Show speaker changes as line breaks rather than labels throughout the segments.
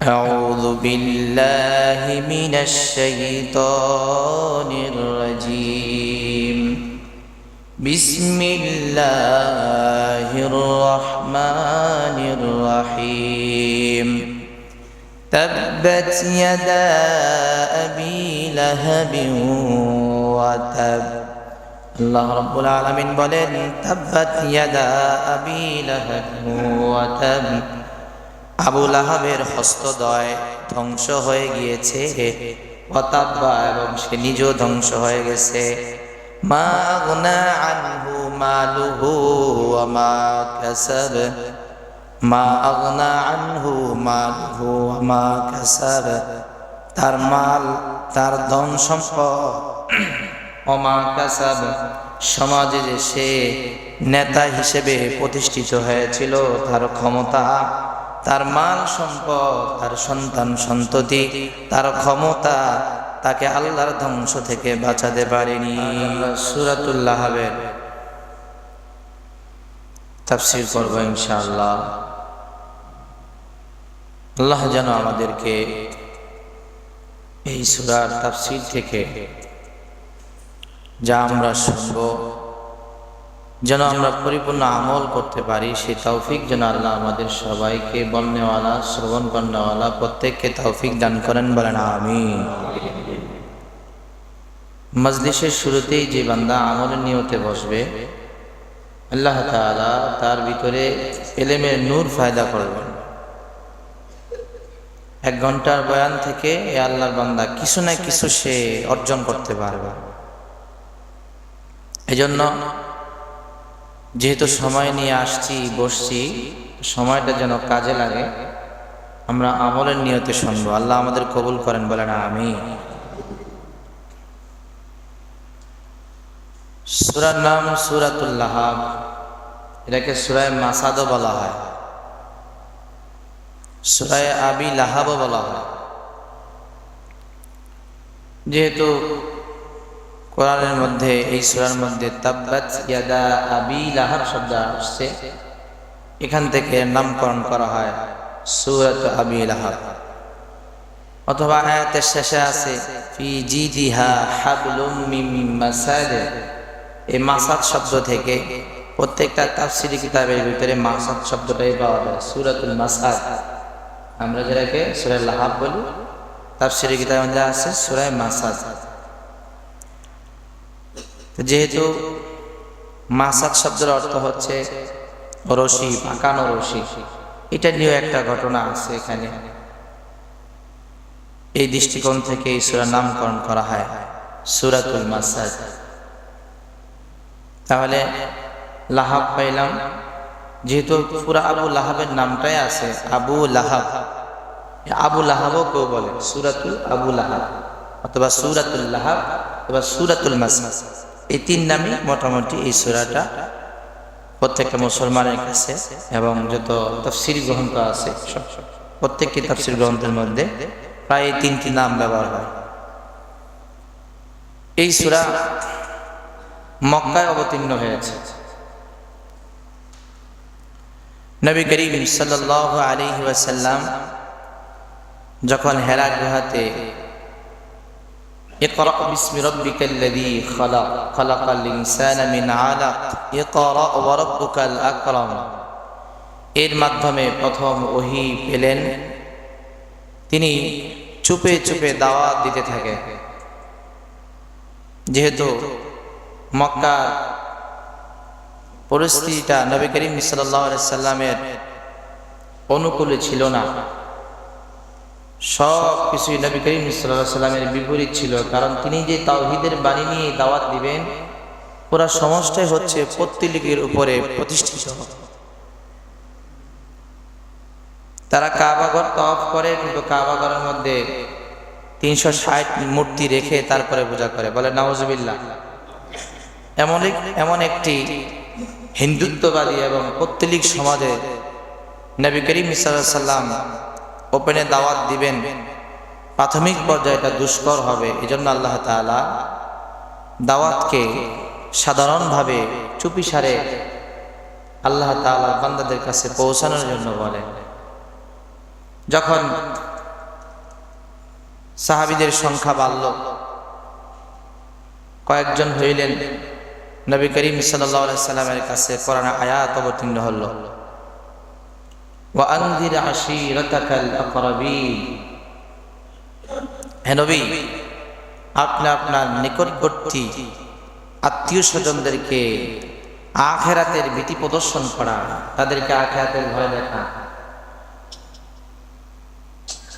أعوذ بالله من الشيطان الرجيم بسم الله الرحمن الرحيم تبت يدا أبي لهب وتب আল্লাহ রাব্বুল আলামিন বলেন তাব্বাত ইয়াদা আবি লাহাব ওয়া তাব আবু লাহাবের হস্তদ্বয় ধ্বংস হয়ে গিয়েছে ওয়া তাব্বা এবং সে নিজেও ধ্বংস হয়ে গেছে মা আগনা আনহু মালুহু ওয়া মা কাসাব মা আগনা আনহু মালুহু ওয়া মা কাসাব তার মাল তার ধন সম্পদ ওমা কাসাব সমাজে যে সে নেতা হিসেবে প্রতিষ্ঠিত হয়েছিল তার ক্ষমতা তার মাল সম্পদ তার সন্তান সন্ততি তার ক্ষমতা তাকে আল্লাহর ধ্বংস থেকে বাঁচাতে পারেনি। সূরাতুল লাহাবের তাফসীর করব ইনশাআল্লাহ। আল্লাহ যেন আমাদেরকে এই সূরার তাফসীর থেকে যা আমরা শুনব যেন আমরা পরিপূর্ণ আমল করতে পারি, সেই তৌফিক যেন আল্লাহ আমাদের সবাইকে বলনেওয়ালা শ্রবণ করনেওয়ালা প্রত্যেককে তৌফিক দান করেন, বলেন আমিন। মজলিসের শুরুতেই যে বান্দা আমলের নিয়তে বসবে আল্লাহ তাআলা তার ভিতরে ইলমের নূর ফায়দা করবেন। 1 ঘন্টার বয়ান থেকে এ আল্লাহর বান্দা কিছু না কিছু সে অর্জন করতে পারবে। এজন্য যেহেতু সময় নিয়ে আসছি বসছি, সময়টা যেন কাজে লাগে, আমরা আমলের নিয়তে শুনবো। আল্লাহ আমাদের কবুল করেন, বলেন আমিন। সূরার নাম সূরাতুল লাহাব, এটাকে সূরা মাসাদও বলা হয়, সূরা আবি লাহাবও বলা হয়। যেহেতু কোরআনের মধ্যে এই সূরার মধ্যে তাব্বাত ইয়াদা আবি লাহাব শব্দ আসছে, এখান থেকে নামকরণ করা হয় সূরাত আবি লাহাব। অথবা আয়াতের শেষে আছে ফি জিদিহা হাবলুম মিন মাসাদ, এই মাসাদ শব্দ থেকে প্রত্যেকটা তাফসীরি কিতাবের ভিতরে মাসাদ শব্দটাই পাওয়া যায়। সূরাতুল মাসাদ আমরা যেটাকে সূরা লাহাব বলি, তাফসীরি কিতাবের মধ্যে আছে সূরা মাসাদ। যেহেতু মাসাদ শব্দের অর্থ হচ্ছে রশি, পাকানো রশি, এটা নিয়েও একটা ঘটনা আছে এখানে। এই দৃষ্টিকোণ থেকে এই সূরার নামকরণ করা হয় সূরাতুল মাসাদ। তাহলে লাহাব পাইলাম, যেহেতু পুরা আবু লাহাবের নামটাই আছে আবু লাহাব, আবু লাহাবও কেউ বলে সূরাতুল আবু লাহাব অথবা সূরাতুল লাহাব অথবা সূরাতুল মাসাদ, এই 3 নামই মোটামুটি এই সূরাটা প্রত্যেকটা মুসলমানের কাছে এবং যত তাফসীর গ্রন্থ আছে প্রত্যেকটি তাফসীর গ্রন্থের মধ্যে প্রায় 3টি নাম ব্যবহার হয়। এই সূরা মক্কায় অবতীর্ণ হয়েছে। নবী করিম সাল্লাল্লাহু আলাইহি ওয়াসাল্লাম যখন হেরা গুহাতে ইকরা বিসমি রাব্বিকাল্লাযী খালাক খালাকাল ইনসানা মিন আলাক ইকরা ওয়া রাব্বুকাল আকরাম এর মাধ্যমে প্রথম ওহী পেলেন, তিনি চুপে চুপে দাওয়াত দিতে থাকেন। যেহেতু মক্কার পরিস্থিতিটা নবী করিম সাল্লাল্লাহু আলাইহি সাল্লামের অনুকূলে ছিল না, সব কিছুই নবী করিম সাল্লাল্লাহু আলাইহি সাল্লামের বিপরীত ছিল। কারণ তিনি যে তাওহীদের বাণী নিয়ে দাওয়াত দিবেন, পুরো সমাজটাই হচ্ছে পত্তলিকের উপরে প্রতিষ্ঠিত। তারা কাবাঘর তওয়াফ করে, কিন্তু কাবাঘরের মধ্যে 360 মূর্তি রেখে তারপরে পূজা করে, বলে নাউজুবিল্লাহ। এমন একটি হিন্দুত্ববাদী এবং পত্তলিক সমাজে নবী করিম সাল্লাল্লাহু আলাইহি সাল্লাম ওপেনে দাওয়াত দিবেন, প্রাথমিক পর্যায়ে এটা দুষ্কর হবে। এজন্য আল্লাহ তাআলা দাওয়াতকে সাধারণভাবে চুপিসারে আল্লাহ তাআলা বান্দাদের কাছে পৌঁছানোর জন্য বলেন। যখন সাহাবীদের সংখ্যা বাড়ল, কয়েকজন হইলেন। নবী করিম সাল্লাল্লাহু আলাইহি সাল্লামের কাছে কোরআনের আয়াত অবতীর্ণ হল, ওয়া আনযির আশীরাতাকাল আকরাবিন। হে নবী, আপনি আপনার নিকটবর্তী আত্মীয় স্বজনদেরকে আখিরাতের ভীতি প্রদর্শন করা, তাদেরকে আখিরাতের ভয় দেখা।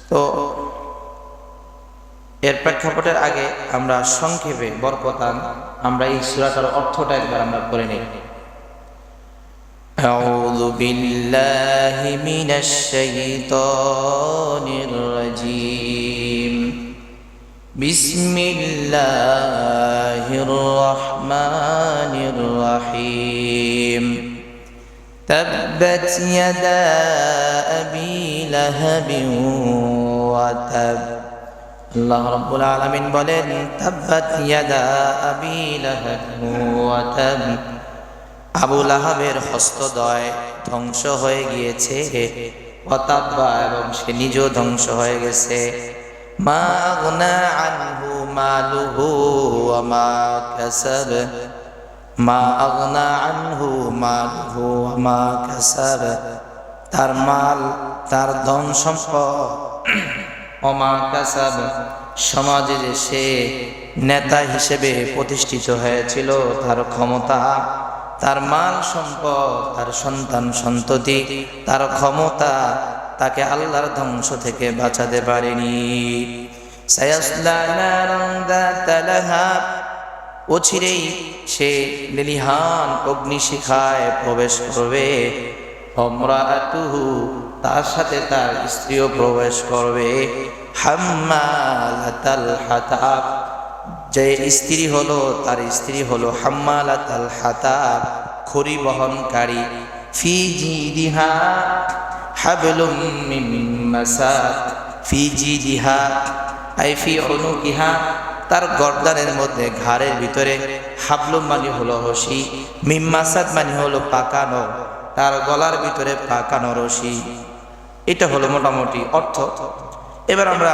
তো এর প্রেক্ষাপটের আগে আমরা সংক্ষেপে বরকতান আমরা এই সূরাটার অর্থটা একবার আমরা পড়ে নিই। আউযু বিল্লাহি মিনাশ শাইতানির রাজীম। বিসমিল্লাহির রহমানির রহিম। তাব্বাত ইয়াদা আবি লাহাবিন ওয়া তাব। আল্লাহ রাব্বুল আলামিন বলেন, তাব্বাত ইয়াদা আবি লাহাব ওয়া তাব। আবু লাহাবের হস্তদ্বয় ধ্বংস হয়ে গিয়েছে, ওয়া তাব্বা, এবং সে নিজেও ধ্বংস হয়ে গেছে। মা আগনা আনহু মালুহু ওয়া মা কাসাব। মা আগনা আনহু মালুহু ওয়া মা কাসাব। তার মাল, তার ধন সম্পদ, ওমা কাসাব, সমাজে যে সে নেতা হিসেবে প্রতিষ্ঠিত হয়েছিল, তার ক্ষমতা, তার মাল সম্পদ, তার সন্তান সন্ততি, তার ক্ষমতা তাকে আল্লাহর ধ্বংস থেকে বাঁচাতে পারেনি। সায়াসলা নারান যাতা লাহাব। অচিরেই সে লিলিহান অগ্নিশিখায় প্রবেশ করবে। ইমরাআতুহু, তার সাথে তার স্ত্রীও প্রবেশ করবে। হাম্মালাতাল হাতাব, যে স্ত্রী হলো, তার স্ত্রী হলো হাম্মালাতাল হাতাব, খড়ি বহনকারী। ফি জিদিহা হাবলুম মিন মাসাদ। ফি জিদিহা আই ফি উনুকিহা, তার গর্দানের মধ্যে, ঘাড়ের ভিতরে, হাবলুম মানে হলো রশি, মিন মাসাদ মানে হলো পাকানো, তার গলার ভিতরে পাকানো রশি। এটা হলো মোটামুটি অর্থ। এবার আমরা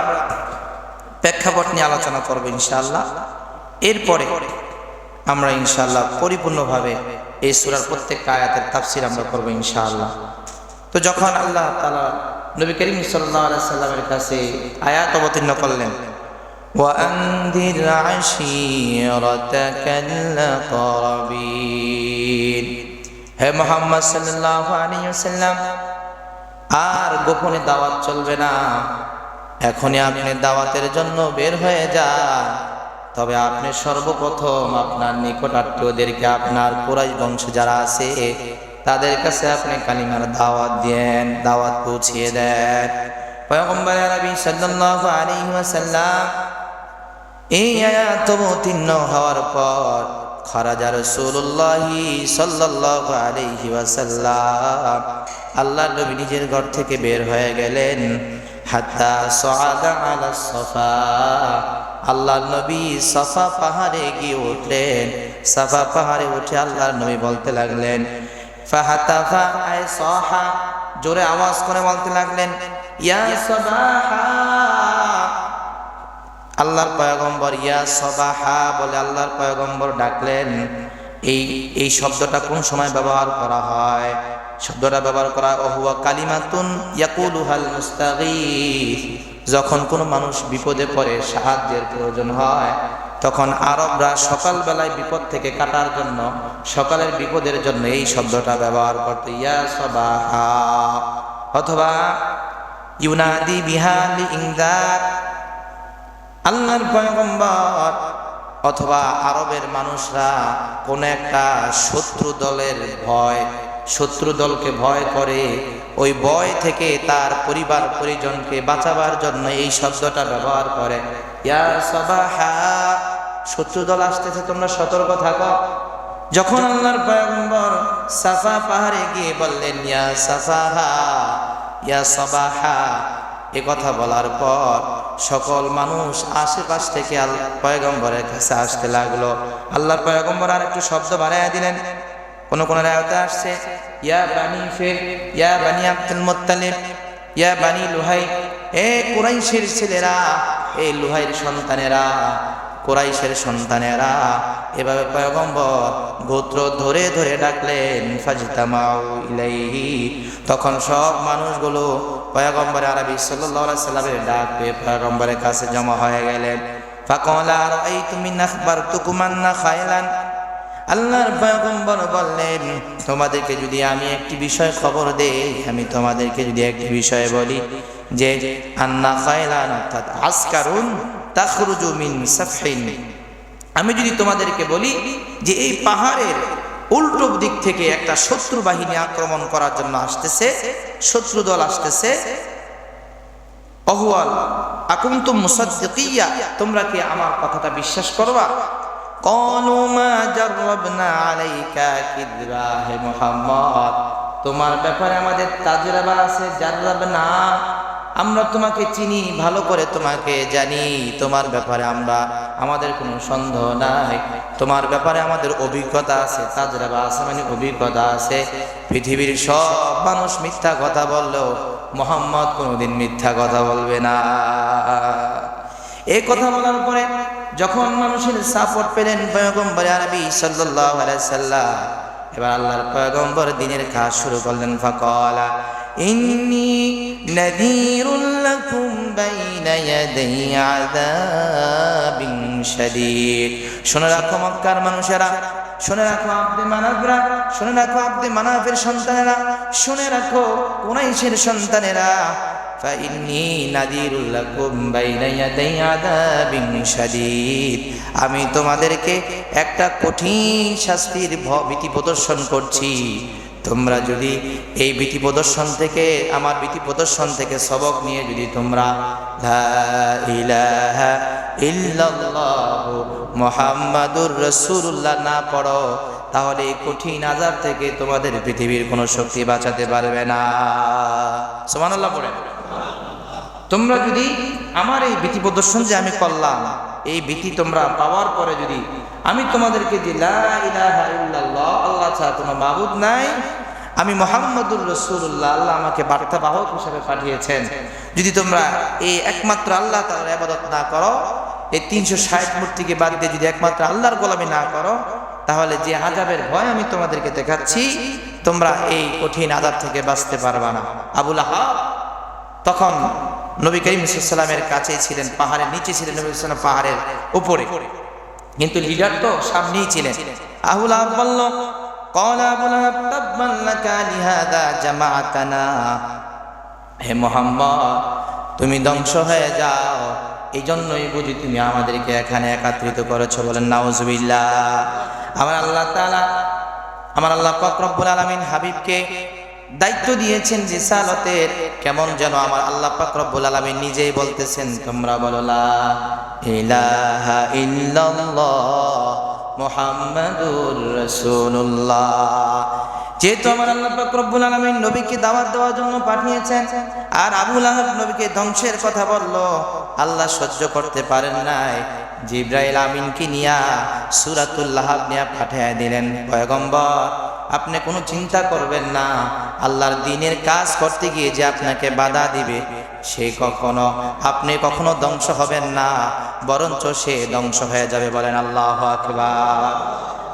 প্রেক্ষাপট নিয়ে আলোচনা করব ইনশাআল্লাহ। এরপরে আমরা ইনশাআল্লাহ পরিপূর্ণভাবে এই সূরার প্রত্যেকটা আয়াতের তাফসীর আমরা করব ইনশাআল্লাহ। তো যখন আল্লাহ তাআলা নবী করিম সাল্লাল্লাহু আলাইহি সাল্লামের কাছে আয়াত অবতীর্ণ করলেন, ওয়া আনদির আশীরাতাকাল আকরাবিন, হে মুহাম্মদ সাল্লাল্লাহু আলাইহি ওয়াসাল্লাম, আর গোপনে দাওয়াত চলবে না। এখনই আপনি দাওয়াতের জন্য বের হয়ে যান। তবে আপনি সর্বপ্রথম আপনার নিকট আত্মীয়দেরকে, আপনার কুরাইশ বংশ যারা আছে তাদের কাছে আপনি কালিমার দাওয়াত দেন, দাওয়াত পৌঁছিয়ে দেন। পয়গম্বর আরবি সাল্লাল্লাহু আলাইহি ওয়াসাল্লাম এই আয়াত অবতীর্ণ হওয়ার পর খারাজা রাসূলুল্লাহি সাল্লাল্লাহু আলাইহি ওয়াসাল্লাম, আল্লাহর নবী নিজের ঘর থেকে বের হয়ে গেলেন। হাত্তা সাআদা আলা সাফা, আল্লাহর নবী সাফা পাহাড়ে গিয়ে উঠলেন। সাফা পাহাড়ে উঠে আল্লাহর নবী বলতে লাগলেন, ফাহাতাফা আই সাহা, জোরে আওয়াজ করে বলতে লাগলেন, ইয়া সাবাহা। আল্লাহর পয়গম্বর ইয়া সাবাহা বলে আল্লাহর পয়গম্বর ডাকলেন। এই শব্দটা কোন সময় ব্যবহার করা হয়? শব্দটা ব্যবহার করা ওহুয়া কালিমাতুন ইয়াকুলুহাল মুস্তাগীথ, যখন কোনো মানুষ বিপদে পড়ে, সাহায্যের প্রয়োজন হয়, তখন আরবরা সকালবেলায় বিপদ থেকে কাটার জন্য, সকালের বিপদের জন্য এই শব্দটা ব্যবহার করতে, ইয়া সাবাহা, অথবা ইউনাদি বিহা লিইনজার। আল্লাহর পয়গম্বর অথবা আরবের মানুষরা কোন একটা শত্রু দলের ভয়, শত্রু দলকে ভয় করে, ওই ভয় থেকে তার পরিবার পরিজনকে বাঁচাবার জন্য এই শব্দটা ব্যবহার করে, ইয়া সাবাহা, শত্রু দল আসতেছে, তোমরা সতর্ক থাকো। যখন আল্লাহর পয়গম্বর সাফা পাহাড়ে গিয়ে বললেন, ইয়া সাফাহা ইয়া সাবাহা, এ কথা বলার পর সকল মানুষ আশেপাশ থেকে পয়গম্বরের কাছে আসতে লাগলো। আল্লাহর পয়গম্বর আর একটু শব্দ বাড়াইয়া দিলেন। কোন কোন রায়তে আসছে, ইয়া বানি ফির, ইয়া বানি আব্দুল মুত্তালিব, ইয়া বানি লুহাই, এ কুরাইশের ছেলেরা, এই লুহাইয়ের সন্তানেরা, কুরাইশের সন্তানেরা, এভাবে পয়গম্বর গোত্র ধরে ধরে ডাকলেন। ফাজতামাউ ইলাইহি, তখন সব মানুষগুলো পয়গম্বর আরবি সাল্লাল্লাহু আলাইহি সাল্লামের ডাক পেয়ে পয়গম্বরের কাছে জমা হয়ে গেলেন। ফাকালা আরাআইতুম ইন আখবারতুকুম আন্না খায়লান, আল্লাহর পয়গম্বর বললেন, তোমাদেরকে যদি আমি একটি বিষয় খবর দেই, আমি তোমাদেরকে যদি একটি বিষয় বলি যে আন্না খায়লান অর্থাৎ আসকারুন তাখরুজু মিন সাফহিন, আমি যদি তোমাদেরকে বলি যে এই পাহাড়ের উল্টো দিক থেকে একটা শত্রু বাহিনী আক্রমণ করার জন্য আসতেছে, শত্রু দল আসতেছে, অহুয়াল আকুনতুম মুসাদ্দিকিয়া, তোমরা কি আমার কথাটা বিশ্বাস করবা? ক্বালু মা জাররাবনা আলাইকা কিযবা, হে মুহাম্মদ তোমার ব্যাপারে আমাদের তাজরাবা আছে, জাররাবনা আমরা তোমাকে চিনি, ভালো করে তোমাকে জানি, তোমার ব্যাপারে আমাদের কোনো সন্দেহ নাই, তোমার ব্যাপারে আমাদের অভিজ্ঞতা আছে, তাজরাবা আছে মানে অভিজ্ঞতা আছে। পৃথিবীর সব মানুষ মিথ্যা কথা বললেও মুহাম্মদ কোনোদিন মিথ্যা কথা বলবে না। এই কথা বলার পরে যখন মানুষের সাপোর্ট পেলেন পয়গম্বর আরবি সাল্লাল্লাহু আলাইহি সাল্লাম, এবার আল্লাহর পয়গম্বর দ্বীনের কাজ শুরু করলেন। ফাকালা ইন্নী নাযীরুল লাকুম বাইনা ইয়াদাই আযাবিন শাদীদ, শুনে রাখো মক্কার মানুষেরা, শুনে রাখো আব্দে মানাফরা, শুনে রাখো আব্দে মানাফের সন্তানেরা, শুনে রাখো কুরাইশের সন্তানেরা, ফাইন্নী নাযীরুল লাকুম বাইনা ইয়াদাই আযাবিন শাদীদ, আমি তোমাদেরকে একটা কঠিন শাস্তির ভীতি প্রদর্শন করছি। তোমরা যদি এই ভীতি প্রদর্শন থেকে, আমার ভীতি প্রদর্শন থেকে সবক নিয়ে যদি তোমরা লা ইলাহা ইল্লাল্লাহু মুহাম্মাদুর রাসূলুল্লাহ না পড়ো, তাহলে এই কঠিন আযাব থেকে তোমাদের পৃথিবীর কোনো শক্তি বাঁচাতে পারবে না। সুবহানাল্লাহ পড়ে। তোমরা যদি আমার এই ভীতি প্রদর্শন যে আমি করলাম, এই ভীতি তোমরা পাওয়ার পরে যদি আমি তোমাদেরকে যে লা ইলাহা ইল্লাল্লাহ, আল্লাহ ছাড়া কোনো মাবুদ নাই, আমি মুহাম্মাদুর রাসূলুল্লাহ, আল্লাহ আমাকে বার্তা বাহক হিসেবে পাঠিয়েছেন, যদি তোমরা এই একমাত্র আল্লাহ তাআলার ইবাদত না করো, এই 360 মূর্তিকে বাদ দিয়ে যদি একমাত্র আল্লাহর গোলামি না করো, তাহলে যে আযাবের ভয় আমি তোমাদেরকে দেখাচ্ছি, তোমরা এই কঠিন আযাব থেকে বাঁচতে পারবা না। আবু লাহাব তখন নবী করিম সাল্লাল্লাহু আলাইহি ওয়াসাল্লামের কাছেই ছিলেন, পাহাড়ের নিচে ছিলেন নবী সাল্লাল্লাহু আলাইহি ওয়াসাল্লাম পাহাড়ের উপরে, কিন্তু লিডার তো সামনেই ছিলেন। আবু লাহাব বলল, ক্বালা আবু লাহাব তাব্বান লাকা লিহাযা জামাআতানা, হে মুহাম্মদ তুমি ধ্বংস হয়ে যাও, এই জন্যই বুঝি তুমি আমাদেরকে এখানে একত্রিত করেছো। বলেন নাউজুবিল্লাহ। আমার আল্লাহ তাআলা, আমার আল্লাহ পাক রব্বুল আলামিন হাবিবকে দায়িত্ব দিয়েছেন রিসালাতের, কেমন যেন আমার আল্লাহ পাক রব্বুল আলামিন নিজেই বলতেছেন, তোমরা বলো লা ইলাহা ইল্লাল্লাহ মুহাম্মাদুর রাসূলুল্লাহ। যেহেতু আমার আল্লাহ পাক রব্বুল আলামিন নবীকে দাওয়াত দেওয়ার জন্য পাঠিয়েছেন, আর আবু লাহাব নবীকে ধ্বংসের কথা বলল, আল্লাহ সহ্য করতে পারেন নাই, জিবরাইল আমিনকে নিয়া সূরাতুল লাহাব নিয়ে পাঠিয়ে দিলেন, পয়গম্বর আপনি কোনো চিন্তা করবেন না, আল্লাহর দ্বীনের কাজ করতে গিয়ে যে আপনাকে বাধা দিবে, আপনি কখনো ধ্বংস হবেন না, বরঞ্চ সে ধ্বংস হয়ে যাবে। বলেন আল্লাহু আকবার।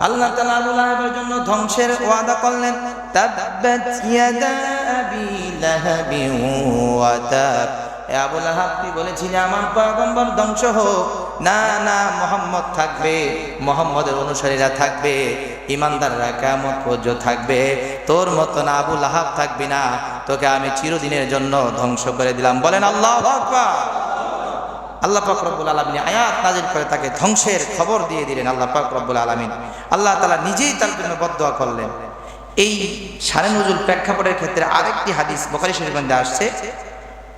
আল্লাহ তাআলা আবু লাহাবের জন্য ধ্বংসের ওয়াদা করলেন। তাব্বাত ইয়াদা আবি লাহাবি ওয়া তাব, এ আবু লাহাব তুই বলেছিলি আমার পয়গম্বর ধ্বংস হোক, না না, মুহাম্মদ থাকবে, মুহাম্মদের অনুসারীরা থাকবে, ইমানদাররা কিয়ামত পর্যন্ত থাকবে, তোর মতন আবু লাহাব থাকবি না, তোকে আমি চিরদিনের জন্য ধ্বংস করে দিলাম। বলেন আল্লাহু আকবার। আল্লাহ পাক রব্বুল আলামিন আয়াত নাযিল করে তাকে ধ্বংসের খবর দিয়ে দিলেন। আল্লাহ পাক রব্বুল আলামিন, আল্লাহ তাআলা নিজেই তার জন্য বদদোয়া করলেন। এই শানে নুজুল প্রেক্ষাপটের ক্ষেত্রে আরেকটি হাদিস বুখারী শরীফের মধ্যে আসছে,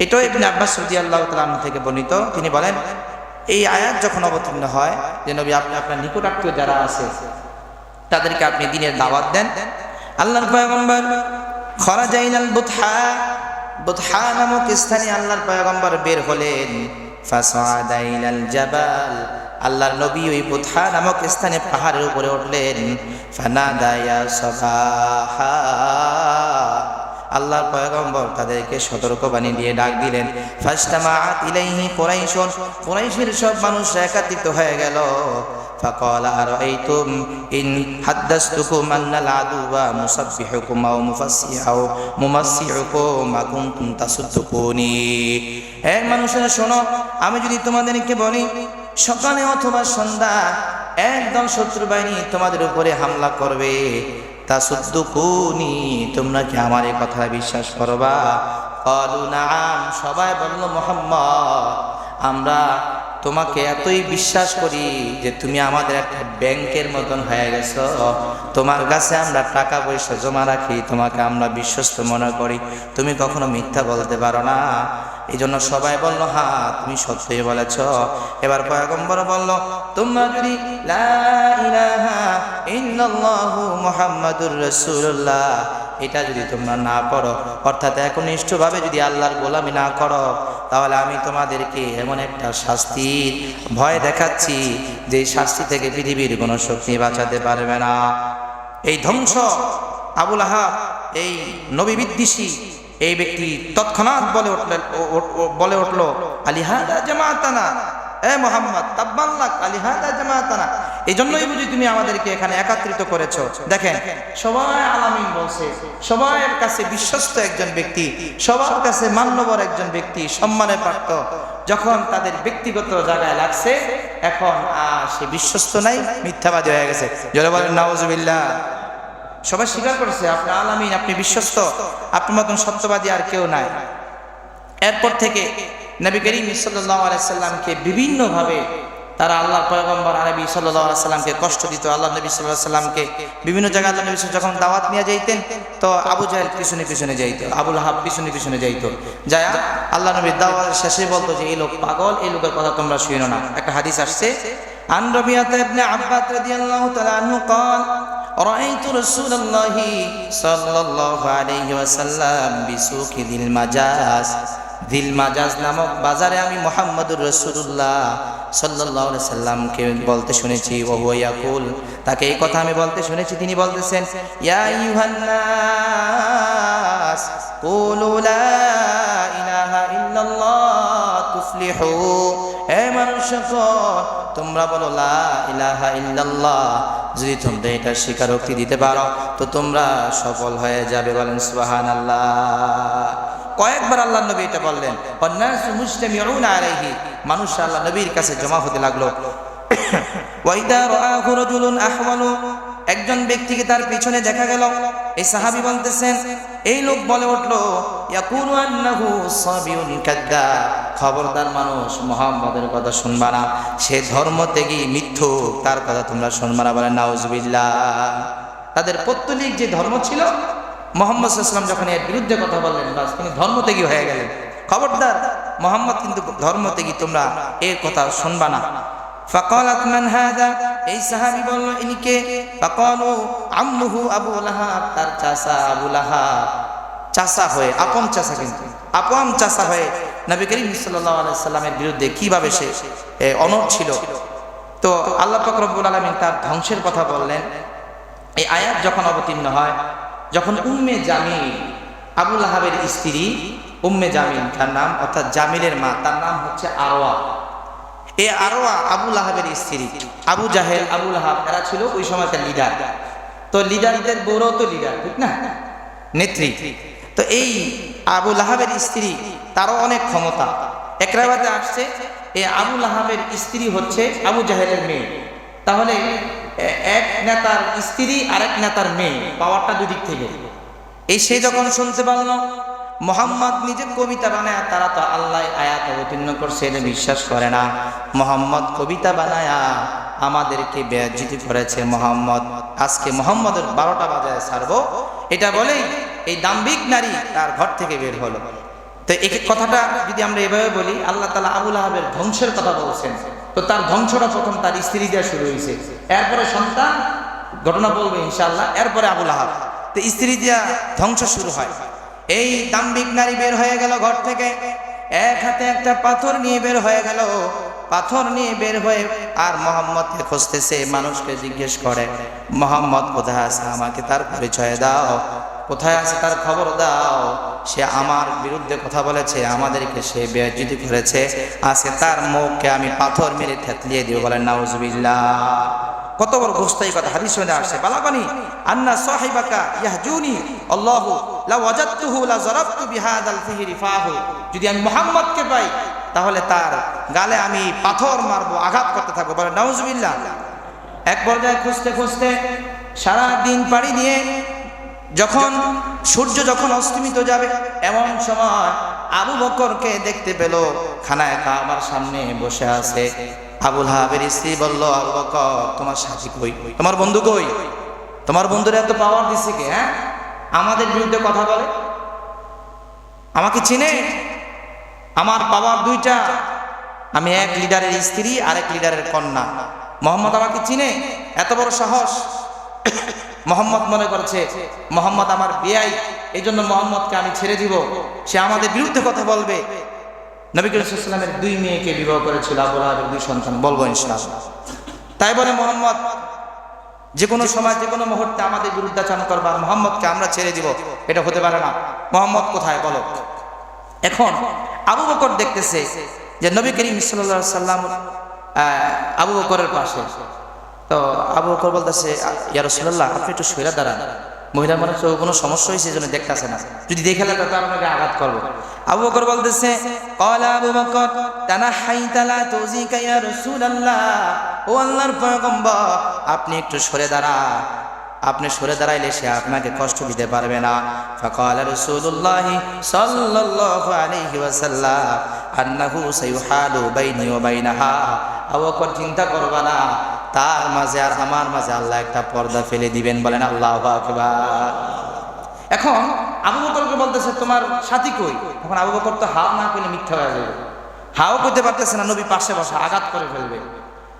এটাও ইবনে আব্বাস রাদিয়াল্লাহু তাআলা আনহু থেকে বর্ণিত। তিনি বলেন, এই আয়াত যখন অবতীর্ণ হয় যে নবী আপনি আপনার নিকটাত্মীয় যারা আছে তাদেরকে আপনি দ্বীনের দাওয়াত দেন। আল্লাহর পয়গম্বর খরাজা ইলাল বুতহা নামক স্থানে আল্লাহর পয়গম্বর বের হলেন। ফাসাআদা ইলাল জাবাল, আল্লাহর নবী ওই বুতহা নামক স্থানে পাহাড়ের উপরে উঠলেন। ফানাদা ইয়া সাবাহা, আল্লাহর পয়গম্বর তাদেরকে সতর্কবাণী দিয়ে ডাক দিলেন। ফাজতামাআত ইলাইহি কুরাইশুন, কুরাইশের সব মানুষ একত্রিত হয়ে গেল। ফাকালা আরাইতুম ইন হাদাসতুকুম আন্নাল আদুওয়া মুসাব্বিহুকুম আও মুফাসসিহু মুমাসসিহুকুম মা কুনতুম তাসুদ্দুকুনি। হে মানুষেরা শোনো, আমি যদি তোমাদেরকে বলি সকালে অথবা সন্ধ্যা একদল শত্রু বাহিনী তোমাদের উপরে হামলা করবে, তাসুদ্দুকুনি, তোমরা কি আমার এই কথা বিশ্বাস করবা? ক্বালু নাআম, সবাই বলল মুহাম্মদ আমরা তোমাকে এতই বিশ্বাস করি যে তুমি আমাদের একটা ব্যাংকের মতন হয়ে গেছো, তোমার কাছে আমরা টাকা পয়সা জমা রাখি, তোমাকে আমরা বিশ্বস্ত মনে করি, তুমি কখনো মিথ্যা বলতে পারো না। এই জন্য সবাই বলল হ্যাঁ তুমি সত্যই বলেছ। এবার পয়গম্বর বলল তোমরা যদি লা ইলাহা ইল্লাল্লাহু মুহাম্মাদুর রাসূলুল্লাহ এটা যদি তোমরা না করো, অর্থাৎ একনিষ্ঠভাবে যদি আল্লাহর গোলামি না করো, তাহলে আমি তোমাদেরকে এমন একটা শাস্তির ভয় দেখাচ্ছি যে শাস্তি থেকে পৃথিবীর কোনো শক্তি বাঁচাতে পারবে না। এই ধ্বংস আবু লাহাব, এই নবী বিদ্বেষী এই ব্যক্তি তৎক্ষণাৎ বলে উঠল আলিহাদা জামাতানা, এ মুহাম্মদ তাব্বান লাক আলিহাদা জামাতানা, এই জন্যই বুঝি তুমি আমাদেরকে এখানে একত্রিত করেছো। দেখেন সবাই আলামিন বলছে, সবার কাছে বিশ্বস্ত একজন ব্যক্তি, সবার কাছে মান্যবর একজন ব্যক্তি, সম্মানের পাত্র, যখন তাদের ব্যক্তিগত জায়গায় লাগছে এখন সে বিশ্বস্ত নাই, মিথ্যাবাদী হয়ে গেছে। জোরে বলেন নাউজুবিল্লাহ। সবাই স্বীকার করেছে আপনি আলামিন, আপনি বিশ্বস্ত, আপনার মতন সত্যবাদী আর কেউ নাই। এরপর থেকে নবী করিম সাল্লাল্লাহু আলাইহি সাল্লামকে বিভিন্নভাবে তারা আল্লাহর পয়গম্বর নবী সাল্লাল্লাহু আলাইহি সাল্লামকে কষ্ট দিত। আল্লাহ নবী সাল্লাল্লাহু আলাইহি সাল্লামকে বিভিন্ন জায়গায় আল্লাহ নবী যখন দাওয়াত নিয়ে যাইতেন তো আবু জাহেল পিছনে পিছনে যাইত, আবু লাহাব পিছনে পিছনে যাইত, যায় আল্লাহ নবীর দাওয়াত শেষে বলতো যে এই লোক পাগল, এই লোকের কথা তোমরা শুনো না। একটা হাদিস আসছে আন রবিয়াতা ইবনে আব্বাস রাদিয়াল্লাহু তাআলা আনহু قال رأيت رسول الله صلى الله عليه وسلم بسوق ذي المجاز, দিল মাজাজ নামক বাজারে আমি মুহাম্মদুর রাসূলুল্লাহ সাল্লাল্লাহু আলাইহি সাল্লামকে বলতে শুনেছি, ও হুয়া ইয়াকুল, তাকে এই কথা আমি বলতে শুনেছি, তিনি বলতেছেন ইয়া আইয়ুহান নাস কুলু লা ইলাহা ইল্লাল্লাহ তুফলিহু, হে মানুষগণ তোমরা বলো লা ইলাহা ইল্লাল্লাহ, যদি তোমরা এটা স্বীকারোক্তি দিতে পারো তো তোমরা সফল হয়ে যাবে। বলেন সুবহানাল্লাহ। কয়েকবার আল্লাহ নবী এটা বললেন, ওয়ান্নাসু মুজতামিউনা আলাইহি, মানুষ আল্লাহ নবীর কাছে জমা হতে লাগলো। ওয়াইদা রাআহু রাজুলুন আহওয়ালু, একজন ব্যক্তিকে তার পিছনে দেখা গেল। এই সাহাবী বলতেছেন এই লোক বলে উঠলো ইয়াকুলু আন্নাহু সাবিউন কাদ্দাব, খবরদার মানুষ মুহাম্মদের কথা শুনবা না, সে ধর্ম ত্যাগী মিথ্যুক, তার কথা তোমরা শুনবা না। বলেন নাউজুবিল্লাহ। তাদের পৌত্তলিক যে ধর্ম ছিল, মুহাম্মদ সাল্লাল্লাহু আলাইহি ওয়াসাল্লাম যখন এর বিরুদ্ধে কথা বললেন বাস তিনি ধর্মত্যাগী হয়ে গেলেন। খবরদার মুহাম্মদ কিন্তু ধর্মত্যাগী, তোমরা এর কথা শুনবা না। ফাকালাত মান হাদা, এই সাহাবী বলল ইনি কে? ফাকালু আম্মুহু আবু লাহাব, তার চাচা আবু লাহাব, চাচা হয়ে আপন চাচা, কিন্তু আপন চাচা হয়ে নবী করিম সাল্লাল্লাহু আলাইহি সাল্লামের বিরুদ্ধে কিভাবে সে অনড় ছিল। তো আল্লাহ পাক রব্বুল আলামিন তার ধ্বংসের কথা বললেন। এই আয়াত যখন অবতীর্ণ হয়, যখন উম্মে জামিল, আবু লাহাবের স্ত্রী উম্মে জামিল তার নাম, অর্থাৎ জামিলের মা, তার নাম হচ্ছে আরওয়া। এই আরওয়া আবু লাহাবের স্ত্রী। আবু জাহেল, আবু লাহাব এরা ছিল ওই সময়কার লিডার। তো লিডারদের বড় তো লিডার, ঠিক না, নেত্রী। তো এই আবু লাহাবের স্ত্রী তারও অনেক ক্ষমতা। এক রাওয়াতে আসছে এই আবু লাহাবের স্ত্রী হচ্ছে আবু জাহেলের মেয়ে। তাহলে এক নেতার স্ত্রী আরেক নেতার মেয়ে, পাওয়ারটা দুদিক থেকে। এই সে যখন শুনতে পারল মুহাম্মদ নিজে কবিতা বানায়, তারা তো আল্লাহ আয়াত অবতীর্ণ করছে এটা বিশ্বাস করে না, মুহাম্মদ কবিতা বানায় আমাদেরকে বেইজ্জতি করেছে, মুহাম্মদ আজকে মুহাম্মদের 12টা বাজায় ছাড়বো, এটা বলেই এই দাম্ভিক নারী তার ঘর থেকে বের হলো। তো এই কথাটা যদি আমরা এভাবে বলি, আল্লাহ তাআলা আবু লাহাবের ধ্বংসের কথা বলছেন। তো তার ধ্বংসটা প্রথম তার স্ত্রী দিয়ে শুরু হয়েছে, এরপরে সন্তান, ঘটনা বলবো ইনশাআল্লাহ, এরপরে আবু লাহাব। তো স্ত্রী দিয়া ধ্বংস শুরু হয়। এই দাম্ভিক নারী বের হয়ে গেল ঘর থেকে, এক হাতে একটা পাথর নিয়ে বের হয়ে গেল। পাথর নিয়ে বের হয়ে আর মুহাম্মদকে খুঁজতেছে, মানুষকে জিজ্ঞেস করে মুহাম্মদ কোথায় আছে, আমাকে তার পরিচয় দাও। কোথায় আছে তার খবর দাও, সে আমার বিরুদ্ধে কথা বলেছে, আমাদেরকে সে বেইজ্জতি করেছে, আজকে তার মুখকে আমি পাথর মেরে থেতলিয়ে দিব। বলেন নাউজুবিল্লাহ। কত বড় গোস্তাই কথা, হাদিস মধ্যে আসছে, বালাগানি আন্না সাহিবাকা ইয়াহজুনি আল্লাহু লা ওয়াজাদতুহু লা যারাবতু বিহাদাল ফিহরি ফাহু। যদি আমি মুহাম্মদকে পাই তাহলে তার গালে আমি পাথর মারবো, আঘাত করতে থাকবো। বলেন নাউজুবিল্লাহ। এক পর্যায়ে খুঁজতে খুঁজতে সারা দিন পাড়ি দিয়ে যখন সূর্য যখন অস্তমিত যাবে, এমন সময় আবু বকরকে দেখতে পেল খানায় কাবার সামনে বসে আছে। আবু লাহাবের স্ত্রী বলল, আবু বকর, তোমার সাথী কই, তোমার বন্ধু কই? তোমার বন্ধুরা এত পাওয়ার দিছে কে? হ্যাঁ, আমাদের বিরুদ্ধে কথা বলে, আমাকে চিনে? আমার পাওয়ার দুইটা, আমি এক লিডারের স্ত্রী, আরেক লিডারের কন্যা। মোহাম্মদ আমাকে চিনে? এত বড় সাহস! মোহাম্মদ মনে করছে মোহাম্মদ আমার বিয়াই, এই জন্য মোহাম্মদকে আমি ছেড়ে দিব, সে আমাদের বিরুদ্ধে কথা বলবে। নবী করিম সাল্লাল্লাহু আলাইহি ওয়াসাল্লামের 2 মেয়েকে বিবাহ করেছিল আবু লাহাবের 2 সন্তান, বলবো ইনশাআল্লাহ। তাই বলে মোহাম্মদ যে কোনো সময় যে কোনো মুহূর্তে আমাদের বিরুদ্ধাচরণ করবে, আর মোহাম্মদকে আমরা ছেড়ে দিব, এটা হতে পারে না। মোহাম্মদ কোথায় বলো? এখন আবু বকর দেখতেছে যে নবী করিম সাল্লাল্লাহু আলাইহি ওয়াসাল্লাম আবু বকরের পাশে। তো আবু বকর বলতেছে, ইয়া রাসূলুল্লাহ, আপনি একটু সরে দাঁড়ান, মহিলা মানুষ কোনো সমস্যা হয়েছে এই জন্য দেখতেছে না, যদি দেখে লাগে তো আপনাকে আঘাত করবো। আবু বকর বলতেছে, ক্বালা আবু বকর তানাহাইতা লা তুযিকা ইয়া রাসূলুল্লাহ, ও আল্লাহর পয়গম্বর, আপনি একটু সরে দাঁড়ান, আপনি সরে দাঁড়াইলে সে আপনাকে কষ্ট দিতে পারবে না। ফাকালা রাসূলুল্লাহ সাল্লাল্লাহু আলাইহি ওয়াসাল্লাম আন্নাহু সায়ুহালু বাইনি ওয়া বাইনাহা। আবু বকর, চিন্তা করবা না, তার মাঝে আর আমার মাঝে আল্লাহ একটা পর্দা ফেলে দিবেন। বলেন আল্লাহু আকবার। এখন আবু বকরকে বলতেছে, তোমার সাথী কই? এখন আবু বকর তো হাও না কইলে মিথ্যা হয়ে যাবে, হাও কইতে পারতেছে না, নবী পাশে বসে আঘাত করে ফেলবে।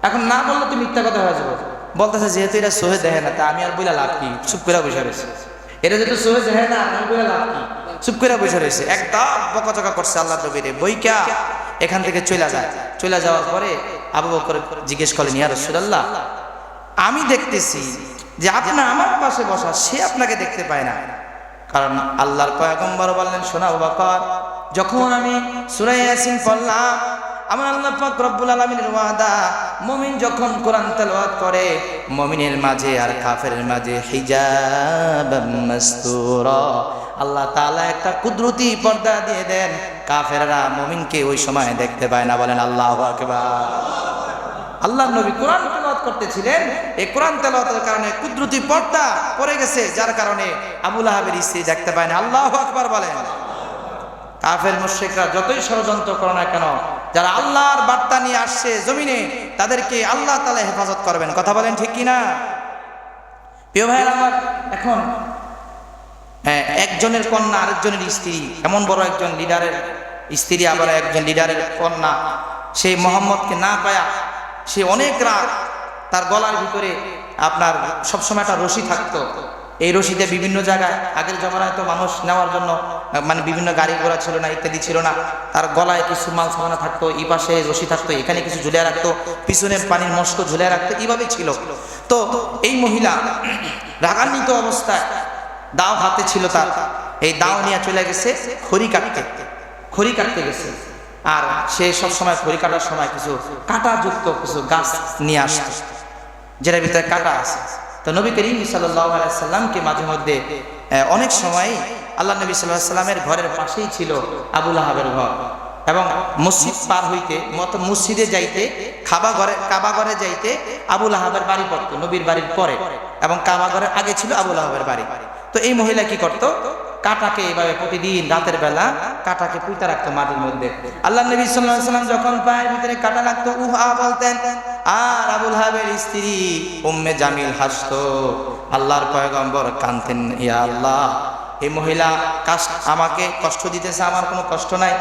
এখন না বললে তো মিথ্যা কথা হয়ে যাবে। বলতেছে, যেহেতু এটা সোহে দেখে না, তা আমি আর বইলা লাভ কি, চুপ করে বসে রয়েছে। এটা যেহেতু সোহে দেখে না, আমি বইলা লাভ কি, চুপ করে বসে রয়েছে। একদম বকাচকা করছে আল্লাহ নবীরে, বইকা এখান থেকে চলে যায়। চলে যাওয়ার পরে আবু বকর জিজ্ঞেস করলেন, ইয়া রাসূলুল্লাহ, আমি দেখতেছি যে আপনার আমার পাশে বসা, সে আপনাকে দেখতে পায় না। কারণ আল্লাহর পয়গম্বর বললেন, শোনো আবু বকর, যখন আমি সূরা ইয়াসিন পড়লাম, আমার আল্লাহ পাক রব্বুল আলামিনের ওয়াদা, মুমিন যখন কোরআন তেলাওয়াত করে, মুমিনের মাঝে আর কাফেরের মাঝে হিজাবাম মাসতুরা, আল্লাহ তাআলা একটা কুদরতি পর্দা দিয়ে দেন, কাফেররা মুমিনকে ওই সময় দেখতে পায় না। বলেন আল্লাহু আকবার। আল্লাহর নবী কোরআন তেলাওয়াত করতেছিলেন, এই কোরআন তেলাওয়াতের কারণে কুদরতি পর্দা পড়ে গেছে, যার কারণে আবু লাহাবের স্ত্রী দেখতে পায় না। আল্লাহু আকবার বলেন। কাফের মুশরিকরা যতই ষড়যন্ত্র করে না কেন, যারা আল্লাহর বার্তা নিয়ে আসছে জমিনে, তাদেরকে আল্লাহ তাআলা হেফাজত করবেন। কথা বলেন ঠিক কি না? প্রিয় ভাইরা আমার, এখন একজনের কন্যা আরেকজনের স্ত্রী, এমন বড় একজন লিডারের স্ত্রী, আবার একজন লিডারের কন্যা, সেই মোহাম্মদকে না পায়া সে অনেক রাত, তার গলার ভিতরে আপনার সবসময় একটা রশি থাকতো। এই রশিতে বিভিন্ন জায়গায়, আগের জমানায় তো মানুষ নেওয়ার জন্য মানে বিভিন্ন গাড়ি ঘোড়া ছিল না, ইত্যাদি ছিল না, তার গলায় কিছু মাল সামানা থাকতো, এই পাশে রশি থাকতো, এখানে কিছু ঝুলিয়ে রাখতো, পিছনে পানির মস্ক ঝুলিয়ে রাখতো, এইভাবে ছিল। তো এই মহিলা রাগান্বিত অবস্থায়, দাও হাতে ছিল তার, এই দাও নিয়ে চলে গেছে খড়ি কাটতে গেছে। আর সে সবসময় খড়ি কাটার সময় কিছু কাঁটাযুক্ত কিছু গাছ নিয়ে আসতো, যেটার ভিতরে কাঁটা আছে। তো নবী করিম সাল্লাল্লাহু আলাইহি ওয়াসাল্লামকে মাঝে মধ্যে অনেক সময় আল্লাহ নবী সাল্লাল্লাহু আলাইহি ওয়াসাল্লামের ঘরের পাশেই ছিল আবু লাহাবের ঘর, এবং মসজিদ পার হইতে, মসজিদে যাইতে, কাবা ঘরে যাইতে আবু লাহাবের বাড়ি পড়তো, নবীর বাড়ির পরে, এবং কাবা ঘরের আগে ছিল আবু লাহাবের বাড়ি। তো এই মহিলা কি করতো, কাঁটাকে এভাবে প্রতিদিন রাতের বেলা কাঁটাকে পুঁতে রাখতো মাটির মধ্যে। আল্লাহ নবী সাল্লাল্লাহু আলাইহি ওয়াসাল্লাম যখন পায়ের ভিতরে কাঁটা লাগতো, উহা বলতেন, আর আবু লাহাবের স্ত্রী উম্মে জামিল হাসতো। আল্লাহর পয়গম্বর কাঁদতেন, ইয়া আল্লাহ, এই মহিলা আমাকে কষ্ট দিতেছে, আমার কোনো কষ্ট নাই,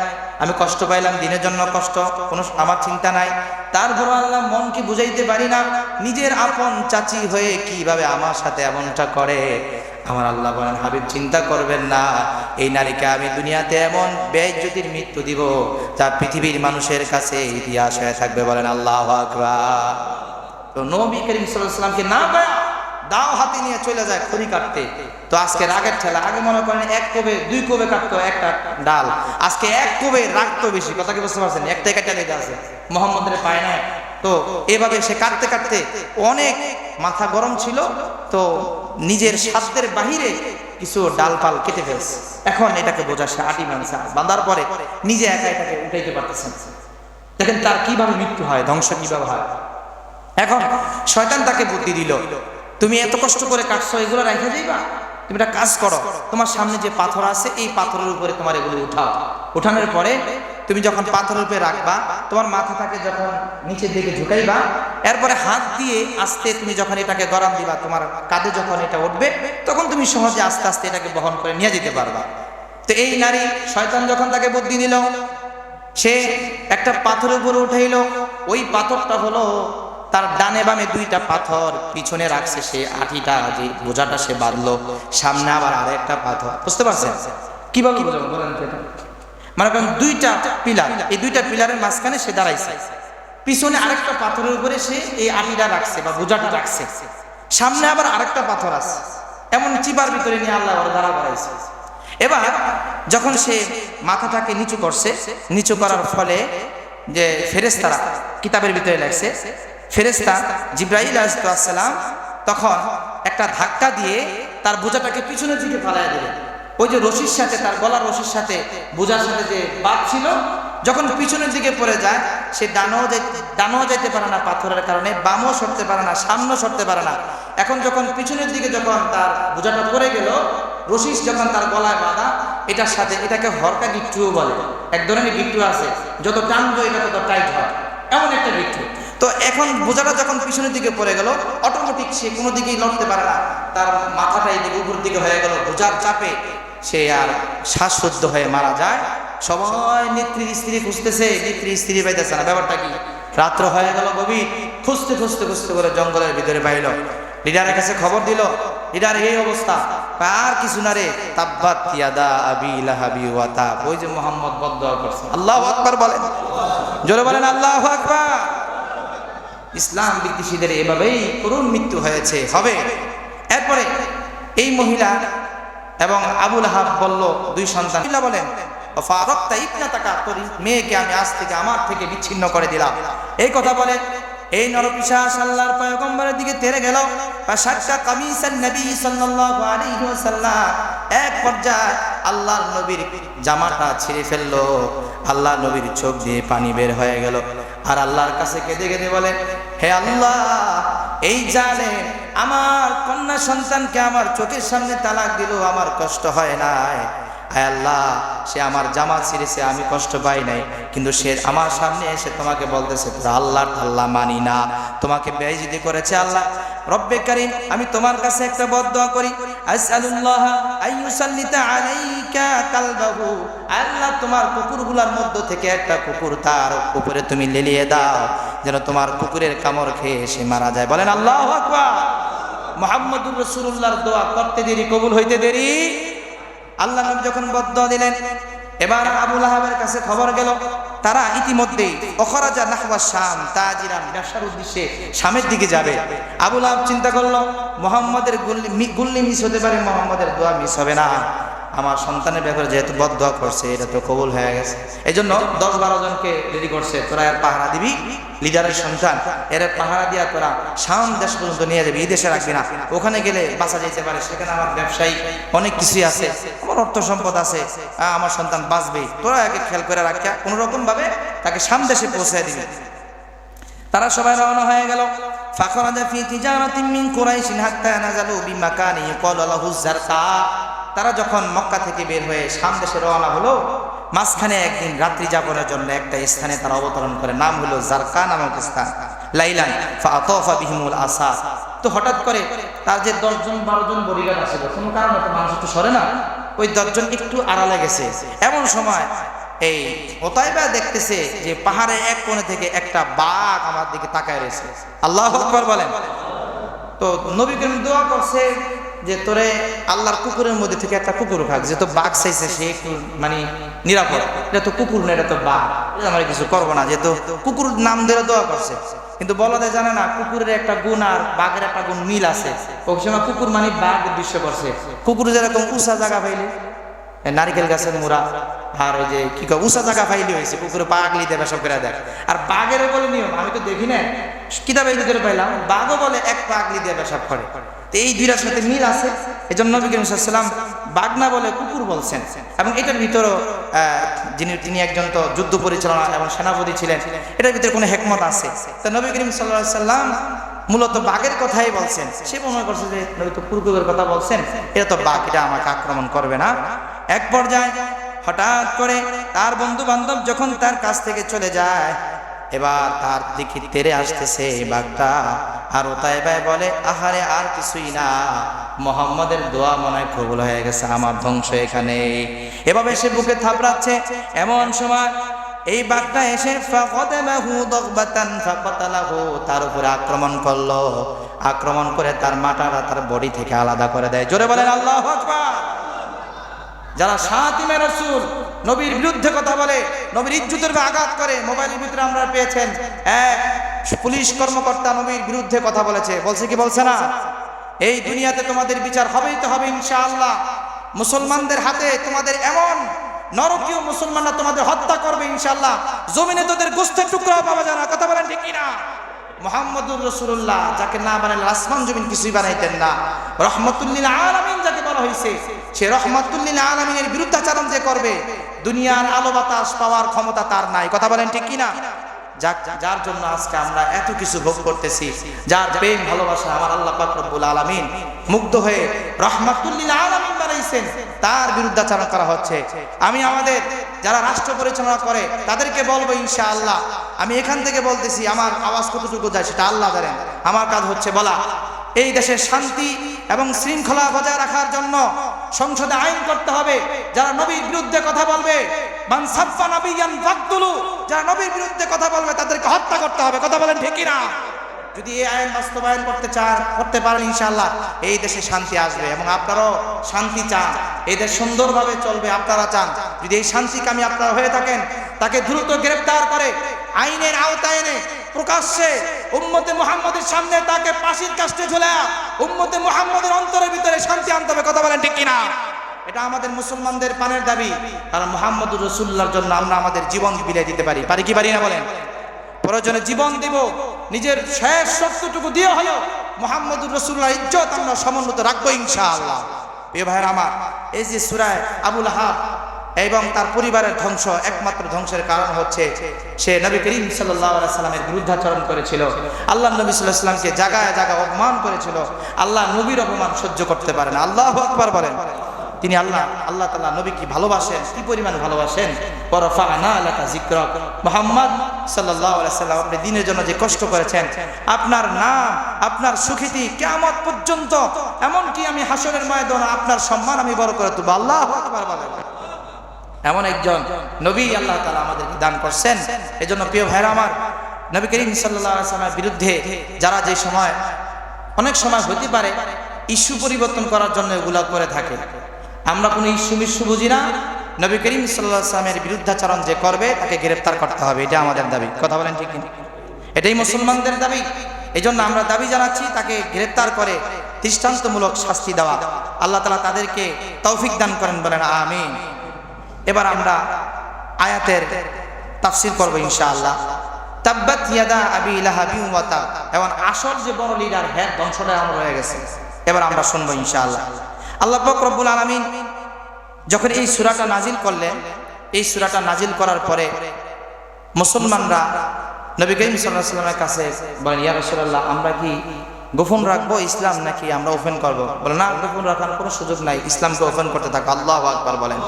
আমি কষ্ট পাইলাম, দিনের জন্য কষ্ট, কোনো আমার চিন্তা নাই, তারপর আল্লাহ মনকে বুঝাইতে পারি না, নিজের আপন চাচি হয়ে কিভাবে আমার সাথে এমনটা করে। আমার আল্লাহ বলেন, হাবিব চিন্তা করবেন না, এই নারীকে আমি দুনিয়াতে এমন বেইজ্জতির মৃত্যু দিব, যা পৃথিবীর মানুষের কাছে ইতিহাস হয়ে থাকবে। বলেন আল্লাহু আকবার। তো নবী করিম সাল্লাল্লাহু আলাইহি ওয়াসাল্লামকে না পায় দাও হাতে নিয়ে চলে যায় খড়ি কাটতে। তো আজকে রাগের ঠেলা, আগে মনে করেন এক কোবে দুই কোবে কাটতো একটা ডাল, আজকে এক কোবে রাখতো বেশি। কথা কি বুঝতে পারছেন? একটাই কাটা লেগে আছে, মোহাম্মদের পায় না। তো এভাবে সে কাটতে কাটতে অনেক মাথা গরম ছিল, তো নিজের সাধ্যের বাহিরে কিছু ডালপাল কেটে ফেলছে। এখন এটাকে বোঝা, সে আটি বাঁধছে, বাঁধার পরে নিজে একা এটাকে উঠাইতে পারতেছেন। দেখেন তার কিভাবে মৃত্যু হয়, ধ্বংস কিভাবে হয়। এখন শয়তান তাকে বুদ্ধি দিল, তুমি এত কষ্ট করে কাটছো, এগুলো রেখে যাইবা, তুমি একটা কাজ করো, তোমার সামনে যে পাথর আছে এই পাথরের উপরে তোমার এগুলো উঠাও। উঠানোর পরে তুমি যখন পাথরের উপরে রাখবা, তোমার মাথাটাকে যখন নিচের দিকে ঝুঁকাইবা, এরপরে হাত দিয়ে আস্তে তুমি যখন এটাকে গরম দিবা, তোমার কাঁধে যখন এটা উঠবে, তখন তুমি সহজে আস্তে আস্তে এটাকে বহন করে নিয়ে যেতে পারবা। তো এই নারী, শয়তান যখন তাকে বুদ্ধি দিল, সে একটা পাথরের উপরে উঠাইল। ওই পাথরটা হলো তার ডানে বামে দুইটা পাথর পিছনে রাখছে, সে আঠিটা যে বোঝাটা সে বাঁধলো, সামনে আবার আরেকটা পাথর। বুঝতে পারছেন কিভাবে বোঝাবো বলেন তো? এটা মানে কারণ দুইটা পিলার, এই দুইটা পিলারের মাঝখানে সে দাঁড়াইছে, পিছনে আরেকটা পাথরের উপরে সে এই আঠিটা রাখছে বা বোঝাটা রাখছে, সামনে আবার আরেকটা পাথর আছে, এমন চিপার ভিতরে নিয়ে আল্লাহ ওর দাঁড়া করাইছে। এবার যখন সে মাথাটাকে নিচু করছে, নিচু করার ফলে যে ফেরেশতারা কিতাবের ভিতরে লেখছে, ফেরেশতা জিবরাইল আলাইহিস সালাম তখন একটা ধাক্কা দিয়ে তার বোঝাটাকে পিছনের দিকে ফালাইয়া দিলেন। ওই যে রশির সাথে, তার গলার রশির সাথে বোঝার সাথে যে বাঁধ ছিল, যখন পিছনের দিকে পড়ে যায়, সে ডানও যাইতে পারে না পাথরের কারণে, বামও সরতে পারে না, সামনেও সরতে পারে না। এখন যখন পিছনের দিকে যখন তার বোঝাটা পড়ে গেল, রশিস যখন তার গলায় বাঁধা, এটার সাথে, এটাকে হরকা গিট্টুও বলে, এক ধরনের গিট্টু আছে, যত টানবো এটা তত টাইট হয়, এমন একটা গিট্টু। তো এখন বোঝাটা যখন পিছনের দিকে পড়ে গেল, অটোমেটিক সে কোনো দিকেই লড়তে পারে না, তার মাথাটা এদিকে উপর দিকে হয়ে গেল, বোঝার চাপে সে আর শ্বাসরুদ্ধ হয়ে মারা যায়। সবাই নেত্রীর স্ত্রী খুঁজতেছে, নেত্রীর স্ত্রী পাইতেছে না। ব্যাপারটা কি? রাত্র হয়ে গেল গভীর, খুঁজতে খুঁজতে খুঁজতে করে জঙ্গলের ভিতরে পাইল, লিডারের কাছে খবর দিল, লিডার এই অবস্থা, আর কিছু না রে, তাব্বাত ইয়াদা আবি লাহাবি ওয়া তাব। ওই যে মুহাম্মদ বদদুয়া করছে। আল্লাহু আকবার বলেন, জোরে বলেন আল্লাহু আকবার। ইসলাম বিদ্বেষীদের এভাবেই করুণ মৃত্যু হয়েছে, হবে। এরপরে এই মহিলা এবং আবু লাহাব বলল, দুই সন্তান বলেন, ফারাক্তা ইবনাতাকা, তোর মেয়েকে আমি আজ থেকে আমার থেকে বিচ্ছিন্ন করে দিলাম। এই কথা বলে এই নরপিশাচ আল্লাহর পয়গম্বরের দিকে তেড়ে গেল। ফাশাক্কা কামিসান নবী সাল্লাল্লাহু আলাইহি ওয়াসাল্লাম, এক পর্যায়ে আল্লাহর নবীর জামাটা ছিঁড়ে ফেললো। আল্লাহ নবীর চোখ দিয়ে পানি বের হয়ে গেল, আর আল্লাহর কাছে কেঁদে কেঁদে বলে, হে আল্লাহ, এই জালেম আমার কন্যা সন্তানকে আমার চোখের সামনে তালাক দিল, আমার কষ্ট হয় নাই। আয় আল্লাহ, সে আমার জামা ছিঁড়েছে, আমি কষ্ট পাই নাই, কিন্তু সে আমার সামনে এসে তোমাকে বলতেছে আল্লাহর আল্লাহ মানি না, তোমাকে বেইজ্জতি করেছে। আল্লাহ রব্বে কারীম, আমি তোমার কাছে একটা বদদুয়া করি, আসআলুল্লাহ আইয়ুসাল্লিতা আলাইকা কালবাহু, আল্লাহ তোমার কুকুরগুলোর মধ্য থেকে একটা কুকুর তার উপরে তুমি লেলিয়ে দাও, যেন তোমার কুকুরের কামড় খেয়ে সে মারা যায়। বলেন আল্লাহু আকবার। মুহাম্মদুর রাসূলুল্লাহর দোয়া করতে দেরি, কবুল হইতে দেরি। আল্লাহ নবী যখন বদদুয়া দিলেন, এবার আবু লাহাবের কাছে খবর গেল, তারা ইতিমধ্যেই অখরাজা নাহওয়া শাম তাজিরান, ব্যবসার উদ্দেশ্যে শামের দিকে যাবে। আবু লাহাব চিন্তা করলো, মুহাম্মাদের গুল্লি মিস হতে পারে, মুহাম্মাদের দোয়া মিস হবে না, আমার সন্তানের ব্যাপারে যেহেতু বদদুয়া করছে এটা তো কবুল হয়ে গেছে। এই জন্য 10-12 জনকে রেডি করছে, তোরা এর পাহারা দিবি, লিডারের সন্তান, এর পাহারা দিয়া তোরা শাম দেশ পর্যন্ত নিয়ে যাবি, এই দেশে রাখবি না, ওখানে গেলে বাঁচা যেতে পারে, সেখানে আমার ব্যবসায়ী অনেক কিছুই আছে, আমার অর্থ সম্পদ আছে, আমার সন্তান বাঁচবে, তোরা একে খেয়াল করে রাখা, কোনো রকম ভাবে তাকে শাম দেশে পৌঁছে দিবি। তারা সবাই রওনা হয়ে গেল। ফাখরাজা ফি তিজারাতিন মিন কুরাইশিন হাত্তা নাযালু বিমাকানি ইয়াকালু লাহু যারকা। তারা যখন মক্কা থেকে বের হয়ে শাম দেশে রওনা হলো, মাঝখানে একদিন রাত্রি যাপনের জন্য একটা স্থানে তারা অবতরণ করে, নাম হলো জারকা নামক স্থান। লাইলান ফাআতাফা বিহিমুল আসাদ। তো হঠাৎ করে তার যে 10-12 জন বডিগার্ড আছে, কোনো কারণে তো মানুষ একটু সরে না, ওই 10 জন একটু আড়ালে গেছে। এমন সময় এই ওতাইবা দেখতেছে যে পাহাড়ের এক কোণে থেকে একটা বাঘ আমার দিকে তাকায় রয়েছে। আল্লাহু আকবার বলেন। তো নবী করিম দোয়া করছে যে তোরে আল্লাহর কুকুরের মধ্যে থেকে একটা কুকুর খাক, যেহেতু বাঘ চাইছে সে একটু মানে নিরাপদ, এটা তো কুকুর না, এটা তো বাঘ, আমরা কিছু করবো না, যেহেতু কুকুর নাম ধরে দোয়া করছে। কিন্তু বলদে জানে না কুকুরের একটা গুণ আর বাঘের একটা গুণ মিল আছে। ওই সময় কুকুর মানে বাঘ উদ্দেশ্য করছে। কুকুর যেরকম উঁচা জায়গা পাইলে, নারিকেল গাছের মুড়া আর ওই যে কি কয় উঁচা জায়গা পাইলে হয়েছে, কুকুরে পাগলি দেবে সব করে দেয়। আর বাঘের বলে নিয়ম, আমি তো দেখি না, কিতাবের ভিতরে পাইলাম বাঘও বলে এক পাগলি দিয়ে পেশাব করে। তো এই দুইটার সাথে মিল আছে, এই জন্য নবী করিম সাল্লাল্লাহু আলাইহি ওয়াসাল্লাম বাঘ না বলে কুকুর বলছেন। এবং এটার ভিতরেও তিনি একজন তো যুদ্ধ পরিচালনা এবং সেনাপতি ছিলেন, এটার ভিতরে কোনো হেকমত আছে। তো নবী করিম সাল্লাল্লাহু আলাইহি ওয়াসাল্লাম মূলত বাঘের কথাই বলছেন। সে মনে করছে যে নবী তো কুকুরের কথা বলছেন, এটা তো বাঘ, এটা আমাকে আক্রমণ করবে না। এক পর্যায়ে হঠাৎ করে তার বন্ধু বান্ধব যখন তার কাছ থেকে চলে যায়, এবার তার দিকে তেরে আসতেছে বাঘটা, আর ওতাইবাই বলে আহারে আর কিছুই না, মুহাম্মাদের দোয়া মনে হয় কবুল হয়ে গেছে, আমার ধ্বংস এখানে। এভাবে সে বুকে থাপড়াচ্ছে। এমন সময় এই বাঘটা এসে ফাকাদাহু দাগবাতান ফাকাতালাহু, তার উপরে আক্রমণ করলো। আক্রমণ করে তার মাথাটা তার বডি থেকে আলাদা করে দেয়। জোরে বলেন আল্লাহু আকবার। যারা শাতিমে রাসূল, নবীর বিরুদ্ধে কথা বলে, নবীর ইজ্জতের আঘাত করে, মোবাইলের ভিতরে আমরা পেয়েছেন এক পুলিশ কর্মকর্তা নবীর বিরুদ্ধে কথা বলেছে, বলছে কি বলছে না, এই দুনিয়াতে তোমাদের বিচার হবেই তো হবে ইনশাআল্লাহ, মুসলমানদের হাতে তোমাদের এমন নরকীয় মুসলমানরা তোমাদের হত্যা করবে ইনশাআল্লাহ, জমিনে তোদের গোশতের টুকরা পাওয়া যায় না। কথা বলেন ঠিক কিনা? মুহাম্মদুর রাসূলুল্লাহ যাকে না বানাইলে আসমান জমিন কিছুই বানাইতেন না, রহমাতুল লিল আলামিন যাকে বলা হয়েছে, সে রহমাতুল লিল আলামিনের বিরুদ্ধাচরণ যে করবে, দুনিয়ার আলো বাতাস পাওয়ার ক্ষমতা তার নাই। কথা বলেন ঠিক কিনা? যার জন্য আজকে আমরা এত কিছু ভোগ করতেছি, যার প্রেম ভালোবাসা আমার আল্লাহ পাক রব্বুল আলামিন মুগ্ধ হয়ে রহমাতুল লিল আলামিন বানাইছেন, তার বিরুদ্ধাচরণ করা হচ্ছে। আমি আমাদের যারা রাষ্ট্র পরিচালনা করে তাদেরকে বলবো ইনশাআল্লাহ, আমি এখান থেকে বলতেছি, আমার আওয়াজ কতটুকু যায় সেটা আল্লাহ জানেন, আমার কাজ হচ্ছে বলা, এই দেশের শান্তি এবং শৃঙ্খলা বজায় রাখার জন্য সংসদে আইন করতে হবে। যারা নবীর বিরুদ্ধে কথা বলবে, মান সাব্বা নাবিয়ান ফাকতুলু, যারা নবীর বিরুদ্ধে কথা বলবে তাদেরকে হত্যা করতে হবে। কথা বলেন ঠিক কিনা? যদি এই আইন বাস্তবায়ন করতে পারেন ইনশাআল্লাহ এই দেশে শান্তি আসবে। এবং আপনারাও শান্তি চান, এই দেশ সুন্দরভাবে চলবে, আপনারা চান। যদি এই শান্তিকামী আপনারা হয়ে থাকেন, তাকে দ্রুত গ্রেফতার করে আইনের আওতায় এনে প্রকাশ্যে উম্মতে মুহাম্মদের সামনে তাকে ফাঁসির কাস্টে ঝুলায়া উম্মতে মুহাম্মদের অন্তরের ভিতরে শান্তি আনতে হবে। কথা বলেন ঠিক কিনা? এটা আমাদের মুসলমানদের প্রাণের দাবি, কারণ মুহাম্মদুর রাসূলুল্লাহর জন্য আমরা আমাদের জীবন বিলিয়ে দিতে পারি। পারি কি পারি না বলেন? প্রয়োজনে জীবন দিব, নিজের শেষ শক্তিটুকু দিয়ে হলো মুহাম্মদুর রাসূলুল্লাহর ইজ্জত আমরা সমুন্নত রাখবো ইনশাআল্লাহ। প্রিয় ভাইরা আমার, এই যে সূরা আবু লাহাব এবং তার পরিবারের ধ্বংস, একমাত্র ধ্বংসের কারণ হচ্ছে সে নবী করিম সাল্লাল্লাহু আলাইহি সাল্লামের বিরুদ্ধাচরণ করেছিল, আল্লাহ নবী সাল্লাল্লাহু আলাইহি সাল্লামকে জায়গায় জায়গায় অপমান করেছিল। আল্লাহ নবীর অপমান সহ্য করতে পারে না। আল্লাহু আকবার বলেন। তিনি আল্লাহ তাআলা নবীকে ভালোবাসেন, কি পরিমাণ ভালোবাসেন। ওয়ারাফা'না লাকা যিকরাক, মুহাম্মদ সাল্লাল্লাহু আলাইহি সাল্লাম আপনি দ্বীনের জন্য যে কষ্ট করেছেন, আপনার নাম, আপনার সুখ্যাতি কিয়ামত পর্যন্ত, এমনকি আমি হাসরের ময়দানে আপনার সম্মান আমি বড় করে দেব। আল্লাহু আকবার বলেন। এমন একজন নবী আল্লাহ তাআলা আমাদেরকে দান করছেন। এজন্য প্রিয় ভাইরা আমার, নবী করিম সাল্লাল্লাহু আলাইহি সাল্লামের বিরুদ্ধে যারা যে সময়, অনেক সময় হতে পারে ইস্যু পরিবর্তন করার জন্য এগুলা করে থাকে, আমরা কোনো ইস্যু বুঝি না। নবী করিম সাল্লাল্লাহু আলাইহি সাল্লামের বিরুদ্ধাচরণ যে করবে তাকে গ্রেফতার করতে হবে, এটা আমাদের দাবি। কথা বলেন ঠিক কিনা? এটাই মুসলমানদের দাবি। এজন্য আমরা দাবি জানাচ্ছি তাকে গ্রেফতার করে দৃষ্টান্তমূলক শাস্তি দেওয়া। আল্লাহ তাআলা তাদেরকে তৌফিক দান করেন, বলেন আমিন। এবার আমরা আয়াতের তাফসীর করব ইনশাআল্লাহ। তাব্বাত ইয়াদা আবি লাহাবিন ওয়া তাব, এবং আসল যে বড় লিডার হ্যাঁ ধ্বংসটা আমরা হয়ে গেছে। এবার আমরা শুনবো ইনশাআল্লাহ। আল্লাহ পাক রব্বুল আলামিন যখন এই সূরাটা নাজিল করলেন, এই সূরাটা নাজিল করার পরে মুসলমানরা নবী করিম সাল্লাল্লাহু আলাইহি ওয়াসাল্লামের কাছে বলেন, ইয়া রাসূলুল্লাহ, আমরা কি গোপন রাখবো ইসলাম নাকি আমরা ওপেন করব? বলে না, গোপন রাখার কোনো সুযোগ নাই, ইসলামকে ওপেন করতে থাকো। আল্লাহু আকবার বলেন।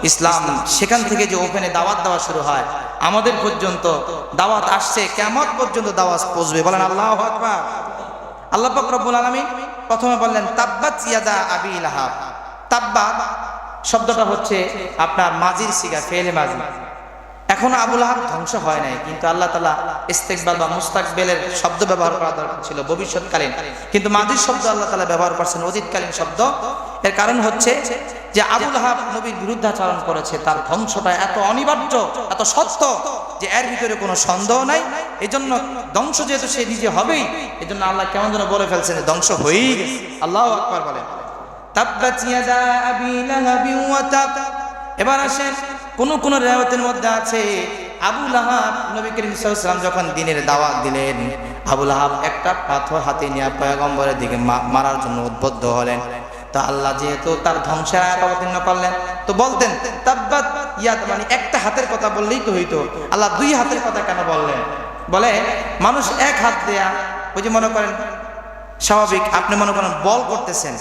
ইসলাম সেখান থেকে যে ওপেনে দাওয়াত দেওয়া শুরু হয়, আমাদের পর্যন্ত দাওয়াত আসছে, কিয়ামত পর্যন্ত দাওয়াত পৌঁছবে। বলেন আল্লাহু আকবার। আল্লাহ পাক রব্বুল আলামিন প্রথমে বললেন তাব্বাত ইয়াদা আবি লাহাব। তাব্বাত শব্দটা হচ্ছে আপনার মাজির সিগা, ফেলে মাজি। এখন আবু লাহাব ধ্বংস হয় নাই, কিন্তু আল্লাহ তাআলা ইস্তেকবাল বা মুস্তাকবিলের শব্দ ব্যবহার করা দরকার ছিল, ভবিষ্যৎকালীন, কিন্তু মাজির শব্দ আল্লাহ তাআলা ব্যবহার করছেন, অতীতকালীন শব্দ। এর কারণ হচ্ছে যে আবু লাহাব নবীর বিরুদ্ধাচরণ করেছে, তার ধ্বংসটা এত অনিবার্য, এত সত্য যে এর ভিতরে কোনো সন্দেহ নাই। এই জন্য ধ্বংস যেহেতু সে নিজে হবেই, এই জন্য আল্লাহ কেমন যেন বলে ফেলছেন ধ্বংস হয়েই গেছে। আল্লাহু আকবার বলেন। তাব্বাত ইয়াদা আবি লাহাবিন ওয়া তাব। এবার আসেন কোন রিওয়ায়াতের মধ্যে আছে আবু লাহাব নবী করিম সাল্লাল্লাহু আলাইহি ওয়াসাল্লাম যখন দ্বীনের দাওয়াত দিলেন, আবু লাহাব একটা পাথর হাতে নিয়ে পয়গম্বরের দিকে মারার জন্য উদ্বুদ্ধ হলেন। তো আল্লাহ যেহেতু তার ধ্বংসের আয়াত অবতীর্ণ করলেন, তো বলতেন তাব্বাত ইয়াদ, মানে একটা হাতের কথা বললেই তো হইতো, আল্লাহ দুই হাতের কথা কেন বললেন? বলে মানুষ এক হাত দেয়া, ওই যে মনে করেন স্বাভাবিক আপনি মনে করেন বল করতেছেন,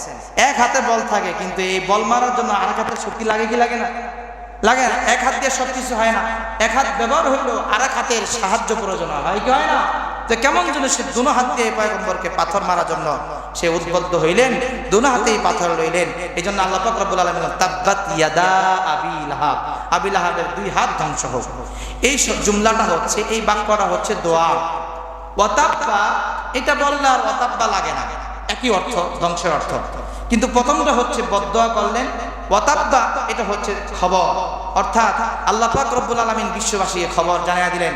এক হাতে বল থাকে, কিন্তু এই বল মারার জন্য আরেক হাতের শক্তি লাগে কি লাগে না? লাগে না। এক হাত দিয়ে সব কিছু হয় না, এক হাত ব্যবহার হইলো আরেক হাতের সাহায্য প্রয়োজন হয় কি হয় না? তো কেমন যেন সে দুনো হাত দিয়ে পয়গম্বরকে পাথর মারার জন্য সে উদ্বুদ্ধ হইলেন, দুনো হাতেই পাথর লইলেন। এই জন্য আল্লাহ পাক রব্বুল আলামিন তাব্বাত ইয়াদা আবি লাহাব, আবি লাহাবের দুই হাত ধ্বংস হোক। এই জুমলাটা হচ্ছে, এই বাক্যটা হচ্ছে দোয়া। ওয়াতাব্বা এটা বললে আর ওয়াতাব্বা লাগে না, একই অর্থ, ধ্বংসের অর্থ, কিন্তু প্রথমটা হচ্ছে বদদোয়া করলেন, ওয়াতাব্বা এটা হচ্ছে খবর, অর্থাৎ আল্লাহ পাক রব্বুল আলামিন বিশ্ববাসীকে খবর জানিয়ে দিলেন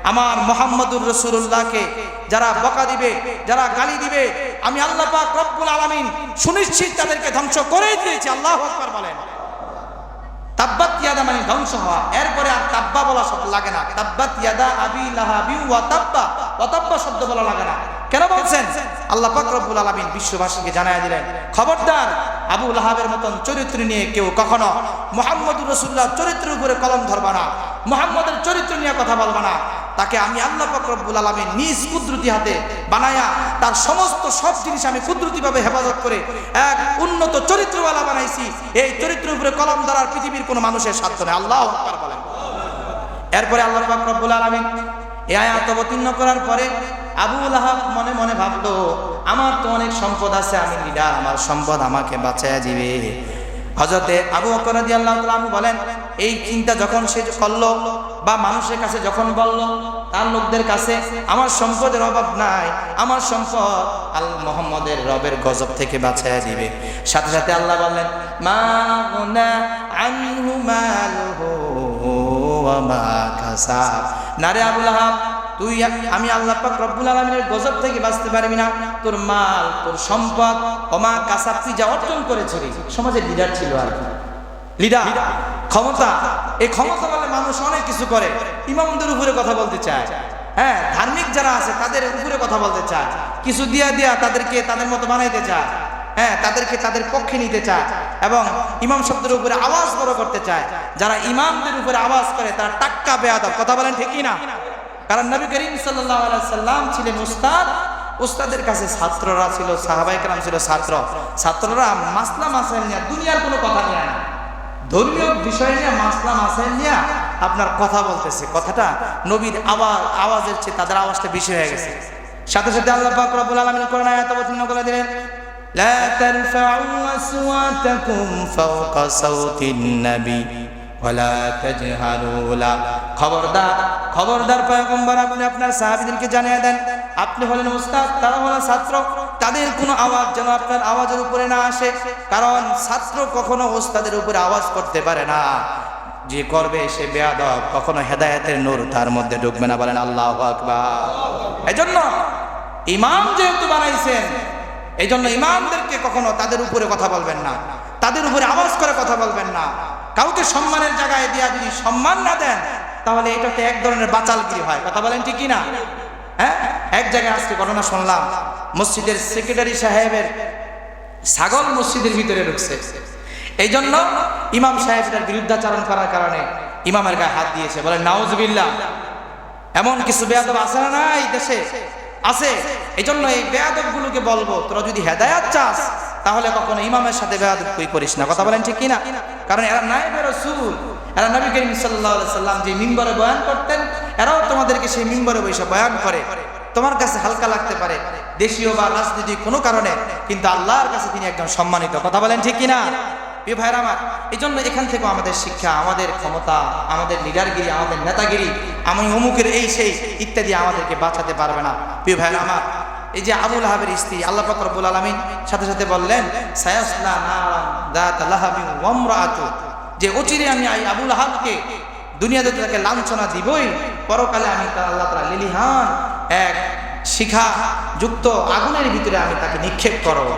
আমার মুহাম্মদুর রাসূলুল্লাহকে যারা বকা দিবে, যারা গালি দিবে, আমি আল্লাহ পাক রব্বুল আলামিন সুনিশ্চিত তাদেরকে ধ্বংস করেই দিয়েছি। আল্লাহু আকবার বলেন। তাব্বাত ইয়াদা মানে ধ্বংস হওয়া, এরপরে আর তাব্বা বলা শব্দ লাগে না। তাব্বাত ইয়াদা আবি লাহাবি ওয়া তাব্বা, ওয়া তাব্বা শব্দ বলা লাগে না। কেন বলছেন? আল্লাহ পাক রব্বুল আলামিন বিশ্ববাসীকে জানায় দিলেন খবরদার আবু লাহাবের মতন চরিত্র নিয়ে কেউ কখনো মুহাম্মদুর রাসূলুল্লাহ চরিত্রের উপরে কলম ধরবা না, মুহাম্মদের চরিত্র নিয়ে কথা বলবা না। তাকে আমি আল্লাহ পাক রব্বুল আলামিন নিজ কুদরতি হাতে বানায়া তার সমস্ত সব জিনিস আমি কুদরতিভাবে হেফাজত করে এক উন্নত চরিত্রওয়ালা বানাইছি। এই চরিত্রের উপরে কলম ধরার পৃথিবীর কোনো মানুষের সাধ্য নেই। আল্লাহু আকবার বলেন। এরপরে আল্লাহ পাক রব্বুল আলামিন এই আয়াত অবতীর্ণ করার পরে আবু লাহাব মনে মনে ভাবলো আমার তো অনেক সম্পদ আছে, আমি লিডার, আমার সম্পদ আমাকে বাঁচায়া দিবে। হযরতে আবু বকর রাদিয়াল্লাহু তাআলা আনহু বলেন এই চিন্তা যখন সে করলো বা মানুষের কাছে যখন বলল, তার লোকদের কাছে আমার সম্পদের অভাব নাই, আমার সম্পদ আল মুহাম্মদের রবের গজব থেকে বাঁচায়া দিবে, সাথে সাথে আল্লাহ বললেন মা গুনা আনহু মালুহু ওয়া মা কাসাব। নারে আবু লাহাব, তুই আমি আল্লাহ পাক রব্বুল আলামিনের গজব থেকে বাঁচতে পারবি না, তোর মাল, তোর সম্পদ, ওমা কাসাব, তুই যা অর্জন করেছিলি। সমাজের লিডার ছিল আর কি, লিডার, ক্ষমতা। এই ক্ষমতা বলে মানুষ অনেক কিছু করে, ইমামদের উপরে কথা বলতে চায়, হ্যাঁ, ধার্মিক যারা আছে তাদের উপরে কথা বলতে চায়, কিছু দিয়া দিয়া তাদেরকে তাদের মতো বানাইতে চায়, হ্যাঁ, তাদেরকে তাদের পক্ষে নিতে চায় এবং ইমাম শব্দের উপরে আওয়াজ বড় করতে চায়। যারা ইমামদের উপরে আওয়াজ করে তারা টাক্কা বেয়াদব। কথা বলেন ঠিক কি না? কারণ নবী করিম সাল্লাল্লাহু আলাইহি সাল্লাম ছিলেন উস্তাদ, উস্তাদের কাছে ছাত্ররা ছিল, সাহাবায়ে কেরাম ছিল ছাত্র। ছাত্ররা মাসলা মাসাইল নিয়ে, দুনিয়ার কোনো কথা নিয়ে না, ধর্মীয় বিষয় নিয়ে মাসলা মাসাইল নিয়ে আপনার কথা বলতেছে। কথাটা নবীর আওয়াজের চেয়ে তাদের আওয়াজটা বেশি হয়ে গেছে। সাথে সাথে আল্লাহ পাক রব্বুল আলামিন কোরআন আয়াত অবতীর্ণ করে দিলেন লা তারফাউ আসওয়াতাকুম ফাওকা সাওতিন নবী ওয়ালা তাজহারু লা। খবরদার, খবরদার পয়গম্বর, আপনি আপনার সাহাবীদেরকে জানিয়ে দেন আপনি হলেন উস্তাদ, তারা হলেন ছাত্র, তাদের কোনো আওয়াজ যেন আপনার আওয়াজের উপরে না আসে, কারণ ছাত্র কখনো উস্তাদের উপরে আওয়াজ করতে পারে না, যে করবে সে বেয়াদব, কখনো হেদায়েতের নূর তার মধ্যে ঢুকবে না। বলেন আল্লাহু আকবার। এজন্য ইমাম যেহেতু বানাইছেন, এজন্য ইমামদেরকে কখনো তাদের উপরে কথা বলবেন না, তাদের উপরে আওয়াজ করে কথা বলবেন না। কাউকে সম্মানের জায়গায় দিয়া যদি সম্মান না দেন তাহলে এটাতে এক ধরনের বাচালগিরি হয়। কথা বলেন ঠিক কি না? হ্যাঁ, এক জায়গায় আজকে ঘটনা শুনলাম, মসজিদের সেক্রেটারি সাহেবের ছাগল মসজিদের ভিতরে ঢুকছে, এই জন্য ইমাম সাহেবের বিরুদ্ধাচরণ করার কারণে ইমামের গায়ে হাত দিয়েছে। বলেন নাউজুবিল্লাহ। এমন কিছু বেয়াদব আছে না? না, এই দেশে আছে। এই জন্য এই বেয়াদব গুলোকে বলবো, তোরা যদি হেদায়াত চাস তাহলে কখনো ইমামের সাথে বেয়াদবি করিস না। কথা বলেন ঠিক কি না? কারণ এরা নায়েবে রাসূল, এরা নবী করিম সাল্লাল্লাহু আলাইহি সাল্লাম যে মিম্বরে বয়ান করতেন, এরাও তোমাদেরকে সেই মিম্বরে বসে বয়ান করে। তোমার কাছে হালকা লাগতে পারে দেশীয় বা রাজনৈতিক কোনো কারণে, কিন্তু আল্লাহর কাছে তিনি একজন সম্মানিত। কথা বলেন ঠিক কি না? প্রিয় ভাইরা আমার, এই জন্য এখান থেকে আমাদের শিক্ষা, আমাদের ক্ষমতা, আমাদের লিডারগিরি, আমাদের নেতাগিরি, আমি অমুকের এই সেই ইত্যাদি আমাদেরকে বাঁচাতে পারবে না। প্রিয় ভাইরা আমার, এই যে আবু লাহাবের স্ত্রী, আল্লাহ পাক রব্বুল আলামিন সাথে সাথে বললেন সায়াসলা নারান যাতা লাহাবিন ওয়া ইমরাআতু, যে অচিরে আমি আবু লাহাবকে দুনিয়াতে তাকে লাঞ্ছনা দিবই, পরকালে আমি তার আল্লাহ তাআলা লিলিহান এক শিখা যুক্ত আগুনের ভিতরে আমি তাকে নিক্ষেপ করব।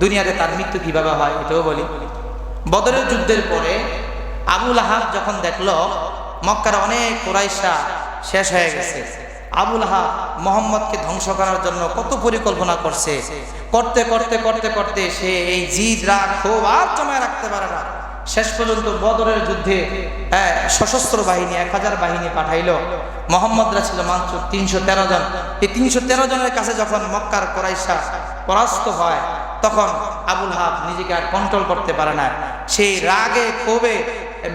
দুনিয়াতে তার মৃত্যু কিভাবে হয় এটাও বলি। বদরের যুদ্ধের পরে আবু লাহাব যখন দেখলো মক্কার অনেক কুরাইশরা শেষ হয়ে গেছে, আবু লাহাব মুহাম্মদকে ধ্বংস করার জন্য কত পরিকল্পনা করছে, করতে করতে করতে করতে সে এই জিদ রাগ ক্ষোভ আর জমায় রাখতে পারে না। শেষ পর্যন্ত বদরের যুদ্ধে সশস্ত্র বাহিনী 1000 বাহিনী পাঠাইলো। মুহাম্মদরা ছিল মাত্র 313 জন। এই 313 জনের কাছে যখন মক্কার কুরাইশরা পরাস্ত হয়, তখন আবু লাহাব নিজেকে আর কন্ট্রোল করতে পারে না। সেই রাগে ক্ষোভে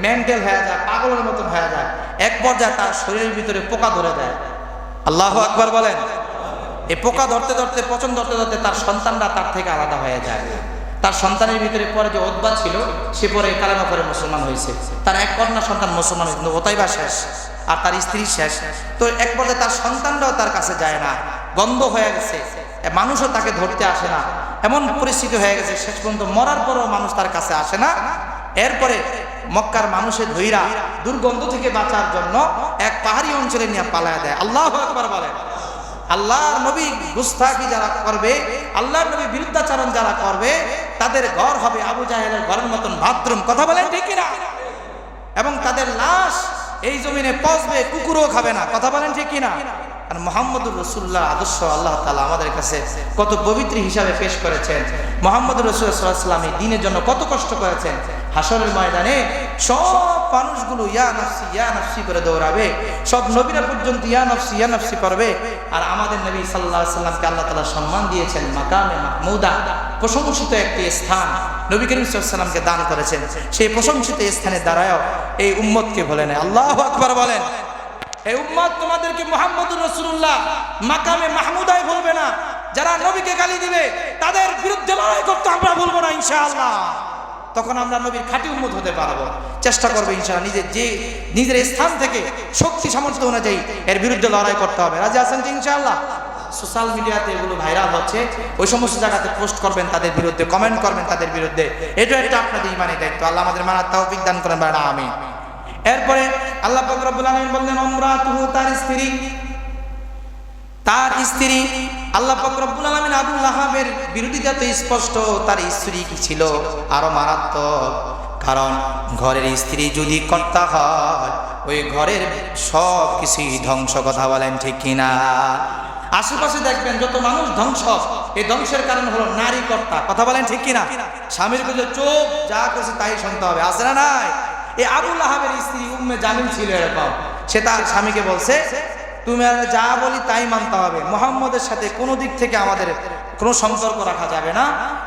মেন্টাল হয়ে যায়, পাগলের মতন হয়ে যায়। এক পর্যায়ে তার শরীরের ভিতরে পোকা ধরে যায়। আল্লাহু আকবার বলেন। এই পোকা ধরতে ধরতে, পচন ধরতে ধরতে তার সন্তানরা তার থেকে আলাদা হয়ে যায়। তার সন্তানের ভিতরে পরে যে উতবা ছিল, সে পরে কালেমা পড়ে মুসলমান হয়েছে। তার এক কন্যা সন্তান মুসলমান হয়েছে, কিন্তু ওতাইবা শেষ আর তার স্ত্রী শেষ। তো এক পর্যায়ে তার সন্তানরাও তার কাছে যায় না, গন্ধ হয়ে গেছে, মানুষও তাকে ধরতে আসে না, এমন পরিস্থিতি হয়ে গেছে। শেষ পর্যন্ত মরার পরেও মানুষ তার কাছে আসে না। এরপরে মক্কার মানুষের ধৈরা দুর্গন্ধ থেকে বাঁচার জন্য এক পাহাড়ি অঞ্চলে নিয়ে পালায় দেয়। আল্লাহু আকবার বলেন। আল্লাহর নবী গুস্তাখি যারা করবে, আল্লাহর নবী বিরুদ্ধাচরণ যারা করবে, তাদের ঘর হবে আবু জাহেলের ঘরের মতন বাথরুম। কথা বলেন ঠিক কিনা? এবং তাদের লাশ এই জমিনে পচবে, কুকুরও খাবে না। কথা বলেন ঠিক কিনা? আর মুহাম্মদুর রাসূলুল্লাহ আদর্শ আল্লাহ তাআলা আমাদের কাছে কত পবিত্র হিসাবে পেশ করেছেন। মুহাম্মদুর রাসূলুল্লাহ সাল্লাল্লাহু আলাইহি ওয়াসাল্লাম এই দ্বীনের জন্য কত কষ্ট করেছেন। হাসরের ময়দানে সব মানুষগুলো ইয়া নাফসি করে দৌড়াবে, সব নবীরা পর্যন্ত ইয়া নাফসি করবে। আর আমাদের নবী সাল্লাল্লাহু আলাইহি ওয়াসাল্লামকে আল্লাহ তাআলা সম্মান দিয়েছেন মাকামে মাহমুদা, প্রশংসিত একটি স্থান নবী করিম সাল্লাল্লাহু আলাইহি ওয়াসাল্লামকে দান করেছেন। সেই প্রশংসিত স্থানে দাঁড়ায় এই উম্মতকে বলে না আল্লাহু আকবার বলেন। এই উম্মত তোমাদেরকে মুহাম্মদুর রাসূলুল্লাহ মাকামে মাহমুদায় বলবে না। যারা নবীকে গালি দিবে তাদের বিরুদ্ধে লড়াই করতে আমরা বলবো না ইনশাআল্লাহ। তখন আমরা নবীর খাঁটি উম্মত হতে পারবো। চেষ্টা করবো ইনশাআল্লাহ নিজের স্থান থেকে শক্তি সামর্থ্য অনুযায়ী এর বিরুদ্ধে লড়াই করতে হবে। রাজি আছেন তো ইনশাআল্লাহ? সোশ্যাল মিডিয়াতে এগুলো ভাইরাল হচ্ছে, ওই সমস্ত জায়গাতে পোস্ট করবেন তাদের বিরুদ্ধে, কমেন্ট করবেন তাদের বিরুদ্ধে। এটা একটা আপনাদের ঈমানি দায়িত্ব। আল্লাহ আমাদের মানার তৌফিক দান করেন, বলেন আমিন। এরপরে আল্লাহ পাক রব্বুল আলামিন বললেন ইমরাতুহু, তার স্ত্রী। আল্লাহ পাক রব্বুল আলামিন আবু লাহাবের বিরোধিতা তো স্পষ্ট, তার স্ত্রী কি ছিল আরো মারাত্মক। কারণ ঘরের স্ত্রী যদি কর্তা হয়, ওই ঘরের সব কিছুই ধ্বংস। কথা বলেন ঠিক কিনা? আশেপাশে দেখবেন যত মানুষ ধ্বংস, এই ধ্বংসের কারণ হলো নারী কর্তা। কথা বলেন ঠিক কিনা? স্বামীর কাছে চোখ যা করছে তাই শুনতে হবে, আছে না নাই? এই আবু লাহাবের স্ত্রী উম্মে জামিল ছিল এরকম। সে তার স্বামীকে বলছে তুমি যা বলি তাই মানতে হবে, মুহাম্মদের সাথে কোনো দিক থেকে আমাদের কোনো সম্পর্ক রাখা যাবে না।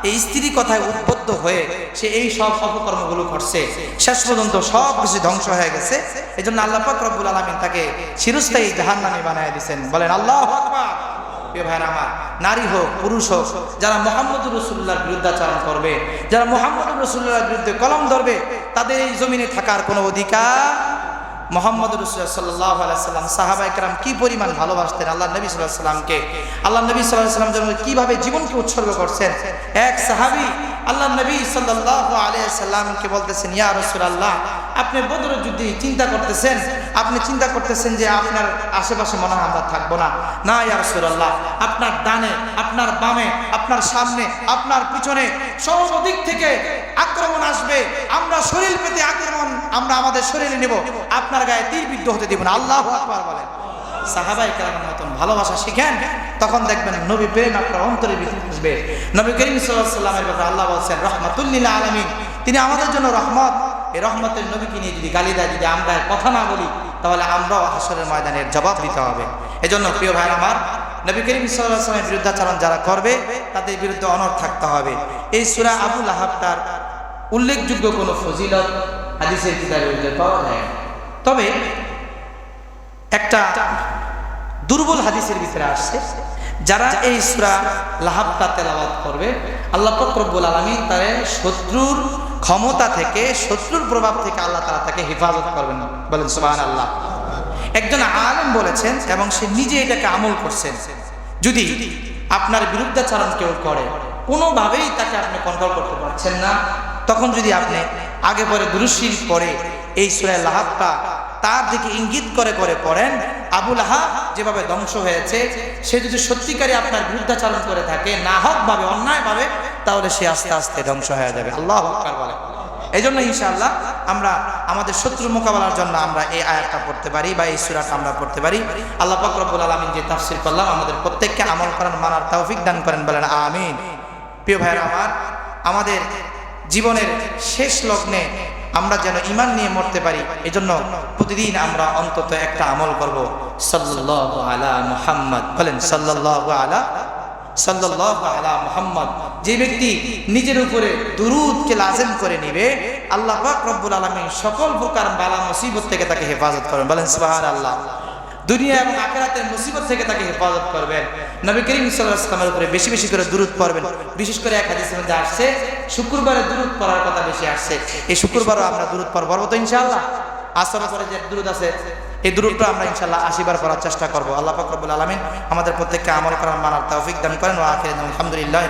এই স্ত্রী কথায় উদ্বুদ্ধ হয়ে সে এই সব অপকর্মগুলো করছে। শেষ পর্যন্ত সব কিছু ধ্বংস হয়ে গেছে। এই জন্য আল্লাহ পাক রব্বুল আলামিন তাকে চিরস্থায়ী জাহান্নামী বানায় দিয়েছেন। বলেন আল্লাহু আকবার। প্রিয় ভাইরা আমার, নারী হোক পুরুষ হোক, যারা মুহাম্মদুর রাসূলুল্লাহর বিরুদ্ধাচরণ করবে, যারা মুহাম্মদুর রাসূলুল্লাহর বিরুদ্ধে কলম ধরবে, তাদের এই জমিনে থাকার কোনো অধিকার। মুহাম্মদুর রাসূলুল্লাহ সাল্লাল্লাহু আলাইহি ওয়াসাল্লাম সাহাবায়ে কেরাম কি পরিমাণ ভালোবাসতেন আল্লাহ নবী সাল্লাল্লাহু আলাইহি ওয়াসাল্লামকে। আল্লাহ নবী সাল্লাল্লাহু আলাইহি ওয়াসাল্লাম জন্য কিভাবে জীবনকে উৎসর্গ করছেন। এক সাহাবী আল্লাহ নবী সাল্লাল্লাহু আলাইহি ওয়াসাল্লামকে বলতেছেন ইয়া রাসূলুল্লাহ, আপনি বদরের যুদ্ধে চিন্তা করতেছেন, আপনি চিন্তা করতেছেন যে আপনার আশেপাশে মনে হয় আমরা থাকবো না। না ইয়া রাসূলুল্লাহ, আপনার ডানে, আপনার বামে, আপনার সামনে, আপনার পিছনে সর্বদিক থেকে আক্রমণ আসবে। আমরা শরীর পেতে আক্রমণ আমরা আমাদের শরীরে নেব, আপনার গায়ে তীরবিদ্ধ হতে দিব না। আল্লাহু আকবার বলেন। সাহাবায়ে কেরামের মতন ভালোবাসা শিখেন, তখন দেখবেন নবী প্রেম আপনার অন্তরে ভিতরে আসবে। নবী করিম সাল্লাল্লাহু আলাইহি ওয়াসাল্লামের ব্যাপারে আল্লাহ বলছেন রাহমাতুল লিল আলামিন, তিনি আমাদের জন্য রহমত। এই রহমতের নবীকে নিয়ে যদি গালি দেয়, যদি আমরা কথা না বলি, তাহলে আমরাও হাসরের ময়দানের জবাব দিতে হবে। এজন্য প্রিয় ভাই আমার, নবী করিম সাল্লাল্লাহু আলাইহি ওয়াসাল্লামের বিরুদ্ধাচরণ যারা করবে তাদের বিরুদ্ধে অনড় থাকতে হবে। এই সূরা আবু লাহাবটার উল্লেখযোগ্য কোনো ফজিলত হাদিসের কিতাবে উল্লেখ পাওয়া যায় না। তবে একটা দুর্বল হাদিসের ভিতরে আসছে, যারা এই সূরা লাহাবটা তেলাওয়াত করবে, আল্লাহ পাক রব্বুল আলামিন তার শত্রুর ক্ষমতা থেকে, শত্রুর প্রভাব থেকে আল্লাহ তাআলা তাকে হেফাজত করবেন। বলেন সুবহানাল্লাহ। একজন আলেম বলেছেন, এবং সে নিজে এটাকে আমল করছেন, যদি আপনার বিরুদ্ধাচরণ কেউ করে, কোনোভাবেই তাকে আপনি কন্ট্রোল করতে পারছেন না, তখন যদি আপনি আগে পরে দুরূদ শরীফ পড়ে এই সূরা লাহাবটা তার দিকে ইঙ্গিত করে করে পড়েন, আবু লাহাব যেভাবে ধ্বংস হয়েছে, সে যদি সত্যিকারই আপনার বিরুদ্ধাচরণ করে থাকে নাহকভাবে, অন্যায়ভাবে, তাহলে সে আস্তে আস্তে ধ্বংস হয়ে যাবে। আল্লাহু আকবার বলে। এই জন্য ইনশাআল্লাহ আমরা আমাদের শত্রু মোকাবেলার জন্য আমরা এই আয়াতটা পড়তে পারি বা এই সূরাটা আমরা পড়তে পারি। আল্লাহ পাক রব্বুল আলামিন যে তাফসীর করলাম আমাদের প্রত্যেককে আমল করার, মানার তৌফিক দান করেন, বলেন আমিন। প্রিয় ভাইরা আমার, আমাদের জীবনের শেষ লগ্নে আমরা যেন ঈমান নিয়ে মরতে পারি, এজন্য প্রতিদিন আমরা অন্তত একটা আমল করব, সাল্লাল্লাহু আলা মুহাম্মদ, বলেন সাল্লাল্লাহু আলা মুহাম্মদ। যে ব্যক্তি নিজের উপরে দুরূদকে লাজিম করে নেবে, আল্লাহ পাক রব্বুল আলামিন সকল প্রকার বালা মুসিবত থেকে তাকে হেফাজত করবেন, বলেন সুবহানাল্লাহ। দুনিয়া এবং আখিরাতের মুসিবত থেকে তাকে হেফাজত করবেন। নবী করিম সাল্লাল্লাহু আলাইহি ওয়াসাল্লামের উপরে বেশি বেশি করে দুরূদ পড়বেন। বিশেষ করে এক হাদিসের মধ্যে আসছে শুক্রবারে দুরূদ পড়ার কথা বেশি আসছে। এই শুক্রবারও আমরা দুরূদ পড়ব তো ইনশাআল্লাহ। আসরের পরে যে দুরূদ আছে এই দুরূদটা আমরা ইনশাআল্লাহ 80 বার পড়ার চেষ্টা করব। আল্লাহ পাক রব্বুল আলামিন আমাদের প্রত্যেককে আমল করার, মানার তৌফিক দান করেন। ওয়া আখিরু আলহামদুলিল্লাহ।